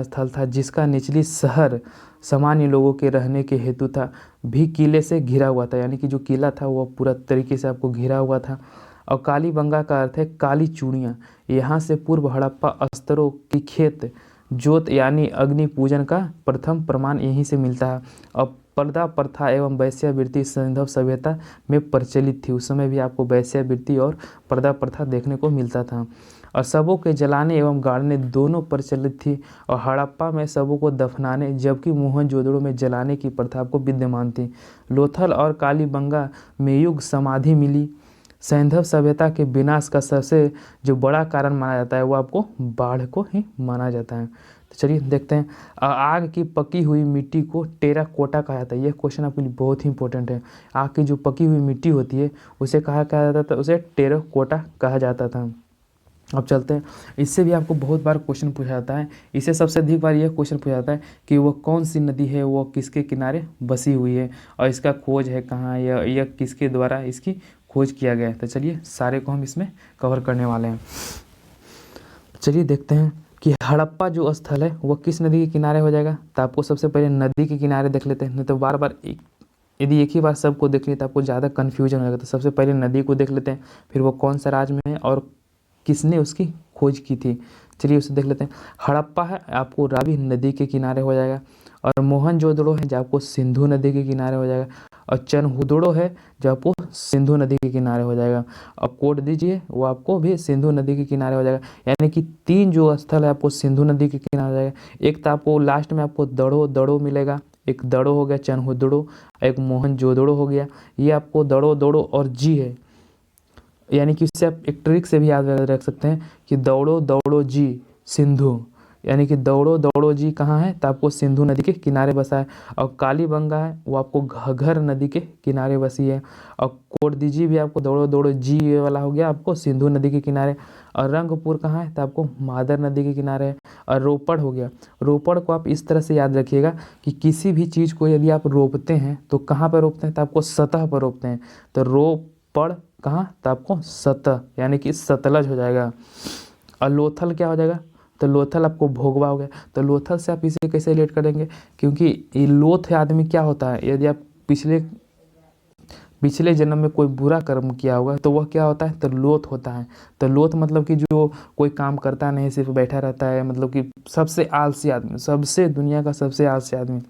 Speaker 1: स्थल था जिसका निचली शहर सामान्य लोगों के रहने के हेतु था भी किले से घिरा हुआ था। यानी कि जो किला था वो पूरा तरीके से आपको घिरा हुआ था। और कालीबंगा का अर्थ है काली चूड़ियाँ। यहाँ से पूर्व हड़प्पा अस्त्रों की खेत जोत यानी अग्नि पूजन का प्रथम प्रमाण यहीं से मिलता है। और पर्दा प्रथा एवं वैश्यावृत्ति सैंधव सभ्यता में प्रचलित थी। उस समय भी आपको वैश्यावृत्ति और पर्दा प्रथा देखने को मिलता था। और शवों के जलाने एवं गाड़ने दोनों प्रचलित थी। और हड़प्पा में शवों को दफनाने जबकि मोहनजोदड़ो में जलाने की प्रथा आपको विद्यमान थी। लोथल और कालीबंगा में युग समाधि मिली। सैंधव सभ्यता के विनाश का सबसे जो बड़ा कारण माना जाता है वो आपको बाढ़ को ही माना जाता है। तो चलिए देखते हैं। आग की पकी हुई मिट्टी को टेराकोटा कहा जाता है। यह क्वेश्चन आपके लिए बहुत ही इंपॉर्टेंट है। आग की जो पकी हुई मिट्टी होती है उसे कहा जाता था, उसे टेराकोटा कहा जाता था। अब चलते हैं, इससे भी आपको बहुत बार क्वेश्चन पूछा जाता है। इससे सबसे अधिक बार यह क्वेश्चन पूछा जाता है कि वो कौन सी नदी है, वो किसके किनारे बसी हुई है और इसका खोज है कहाँ, यह किसके द्वारा इसकी खोज किया गया है। तो चलिए सारे को हम इसमें कवर करने वाले हैं। चलिए देखते हैं कि हड़प्पा जो स्थल है वो किस नदी के किनारे हो जाएगा। तो आपको सबसे पहले नदी के किनारे देख लेते हैं, नहीं तो बार बार यदि एक ही बार सबको देख लिए तो आपको ज़्यादा कन्फ्यूजन हो जाएगा। तो सबसे पहले नदी को देख लेते हैं, फिर वो कौन सा राज्य में है और किसने उसकी खोज की थी। चलिए उसे देख लेते हैं। हड़प्पा है आपको रावी नदी के किनारे हो जाएगा। और मोहनजोदड़ो है जो आपको सिंधु नदी के किनारे हो जाएगा। और चनहुदड़ो है जो आपको सिंधु नदी के किनारे हो जाएगा। और कोट दीजिए वो आपको भी सिंधु नदी के किनारे हो जाएगा। यानी कि 3 जो स्थल है आपको सिंधु नदी के किनारे हो जाएगा। एक तो आपको लास्ट में आपको दड़ो मिलेगा, एक दड़ो हो गया, चनहुदड़ो, एक मोहनजोदड़ो हो गया। ये आपको दड़ो और जी है। यानी कि इससे आप एक ट्रिक से भी याद रख सकते हैं कि दौड़ो जी सिंधु, यानी कि दौड़ो जी कहाँ है, तो आपको सिंधु नदी के किनारे बसा है। और कालीबंगा है वो आपको घग्गर नदी के किनारे बसी है। और कोटदीजी भी आपको दौड़ो जी ये वाला हो गया आपको सिंधु नदी के किनारे। और रंगपुर कहाँ है, तो आपको मादर नदी के किनारे है। और रोपड़ हो गया, रोपड़ को आप इस तरह से याद रखिएगा कि किसी भी चीज़ को यदि आप रोपते हैं तो कहाँ पर रोपते हैं, तो आपको सतह पर रोपते हैं। तो रोपड़ कहाँ, तो आपको सतह यानी कि सतलज हो जाएगा। और लोथल क्या हो जाएगा, तो लोथल आपको भोगवा हो गया। तो लोथल से आप इसे कैसे रिलेट करेंगे, क्योंकि ये लोथ आदमी क्या होता है, यदि आप पिछले पिछले जन्म में कोई बुरा कर्म किया होगा तो वह क्या होता है, तो लोथ होता है। तो लोथ मतलब कि जो कोई काम करता नहीं, सिर्फ बैठा रहता है, मतलब कि सबसे आलसी आदमी, सबसे दुनिया का सबसे आलसी आदमी,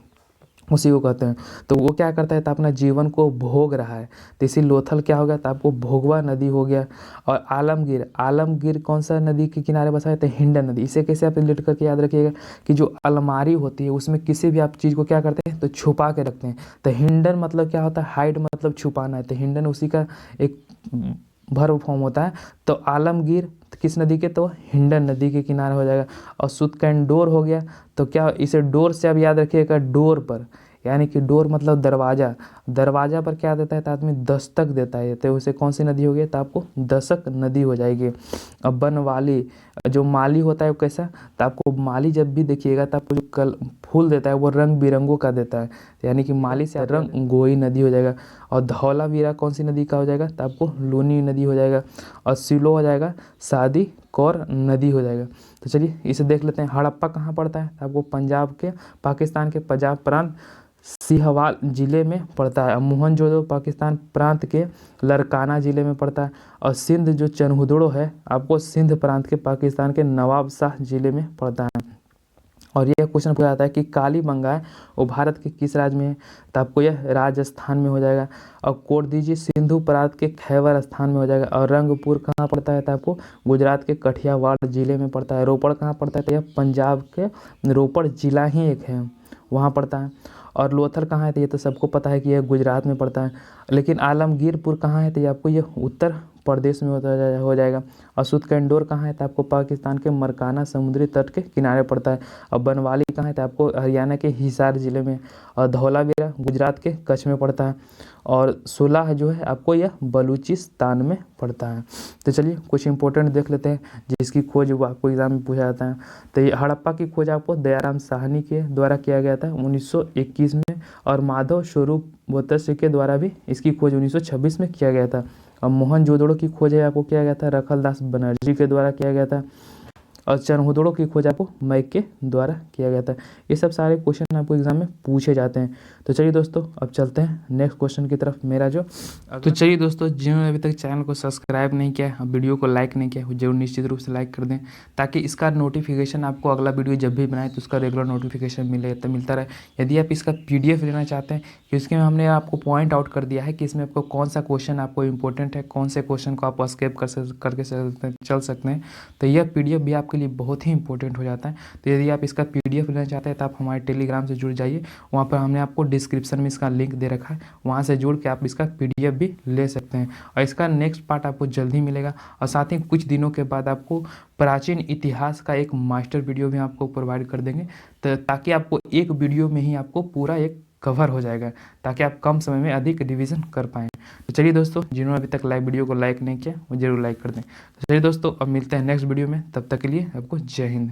Speaker 1: उसी को कहते हैं। तो वो क्या करता है, तो अपना जीवन को भोग रहा है। तो इसी लोथल क्या हो गया, तो आपको भोगवा नदी हो गया। और आलमगीर, आलमगीर कौन सा नदी के किनारे बसा है, तो हिंडन नदी। इसे कैसे आप रिलेट करके याद रखिएगा कि जो अलमारी होती है उसमें किसी भी आप चीज़ को क्या करते हैं, तो छुपा के रखते हैं। तो हिंडन मतलब क्या होता है, हाइड मतलब छुपाना है। तो हिंडन उसी का एक वर्ब फॉर्म होता है। तो आलमगीर किस नदी के, तो हिंडन नदी के किनारे हो जाएगा। और सुतकैंडोर हो गया, तो क्या, इसे डोर से आप याद रखिएगा, डोर पर, यानी कि डोर मतलब दरवाज़ा, दरवाज़ा पर क्या देता है, तो आदमी दस्तक देता है। तो उसे कौन सी नदी हो गई, तो आपको दशक नदी हो जाएगी। अब बनवाली, जो माली होता है वो कैसा, तो आपको माली जब भी देखिएगा तो आपको जो कल फूल देता है वो रंग बिरंगों का देता है, यानी कि माली से रंग गोई नदी हो जाएगा। और धौलावीरा कौन सी नदी का हो जाएगा, तो आपको लूनी नदी हो जाएगा। और सिलो हो जाएगा शादी कौर नदी हो जाएगा। तो चलिए इसे देख लेते हैं। हड़प्पा कहाँ पड़ता है, आपको पंजाब के, पाकिस्तान के पंजाब प्रांत सिहवाल जिले में पड़ता है। मोहनजोदड़ो पाकिस्तान प्रांत के लरकाना जिले में पड़ता है। और सिंध जो चनहुदड़ो है आपको सिंध प्रांत के पाकिस्तान के नवाबशाह जिले में पड़ता है। और यह क्वेश्चन पूछा जाता है कि कालीबंगा है वो भारत के किस राज्य में है, तो आपको यह राजस्थान में हो जाएगा। और कोटदीजी सिंधु प्रांत के खैबर स्थान में हो जाएगा। और रंगपुर कहाँ पड़ता है, तो आपको गुजरात के कठियावाड़ जिले में पड़ता है। रोपड़ कहाँ पड़ता है, तो यह पंजाब के रोपड़ जिला ही एक है, वहाँ पड़ता है। और लोथल कहाँ है, तो ये तो सबको पता है कि यह गुजरात में पड़ता है। लेकिन आलमगीरपुर कहाँ है, तो ये आपको ये उत्तर प्रदेश में हो जाएगा। और सुतकैंडोर कहाँ है, तो आपको पाकिस्तान के मरकाना समुद्री तट के किनारे पड़ता है। और बनवाली कहाँ है, तो आपको हरियाणा के हिसार जिले में। और धौलावीरा गुजरात के कच्छ में पड़ता है। और सोलाह जो है आपको यह बलूचिस्तान में पड़ता है। तो चलिए कुछ इंपॉर्टेंट देख लेते हैं जिसकी खोज वो आपको एग्जाम में पूछा जाता है। तो ये हड़प्पा की खोज आपको दयाराम साहनी के द्वारा किया गया था 1921 में। और माधव स्वरूप बोतस्य के द्वारा भी इसकी खोज 1926 में किया गया था। और मोहनजोदड़ो की खोज है आपको किया गया था रखलदास बनर्जी के द्वारा किया गया था। और चनहुदड़ो की खोज आपको मैक के द्वारा किया गया था। ये सब सारे क्वेश्चन आपको एग्जाम में पूछे जाते हैं। तो चलिए दोस्तों अब चलते हैं नेक्स्ट क्वेश्चन की तरफ। मेरा जो तो चलिए दोस्तों, जिन्होंने अभी तक चैनल को सब्सक्राइब नहीं किया है, वीडियो को लाइक नहीं किया, जरूर निश्चित रूप से लाइक कर दें, ताकि इसका नोटिफिकेशन आपको अगला वीडियो जब भी बनाए तो उसका रेगुलर नोटिफिकेशन मिलता रहे। यदि आप इसका PDF लेना चाहते हैं, क्योंकि हमने आपको पॉइंट आउट कर दिया है कि इसमें आपको कौन सा क्वेश्चन आपको इंपॉर्टेंट है, कौन से क्वेश्चन को आप स्किप करके चल सकते हैं। तो यह PDF भी आपके लिए बहुत ही इंपॉर्टेंट हो जाता है। तो यदि आप इसका PDF लेना चाहते हैं तो आप हमारे टेलीग्राम से जुड़ जाइए, वहाँ पर हमने आपको डिस्क्रिप्शन में इसका लिंक दे रखा है, वहाँ से जुड़ के आप इसका PDF भी ले सकते हैं। और इसका नेक्स्ट पार्ट आपको जल्दी मिलेगा। और साथ ही कुछ दिनों के बाद आपको प्राचीन इतिहास का एक मास्टर वीडियो भी आपको प्रोवाइड कर देंगे, तो ताकि आपको एक वीडियो में ही आपको पूरा एक कवर हो जाएगा, ताकि आप कम समय में अधिक रिवीजन कर पाएँ। तो चलिए दोस्तों, जिन्होंने अभी तक वीडियो को लाइक नहीं किया वो जरूर लाइक कर दें। तो चलिए दोस्तों अब मिलते हैं नेक्स्ट वीडियो में, तब तक के लिए आपको जय हिंद।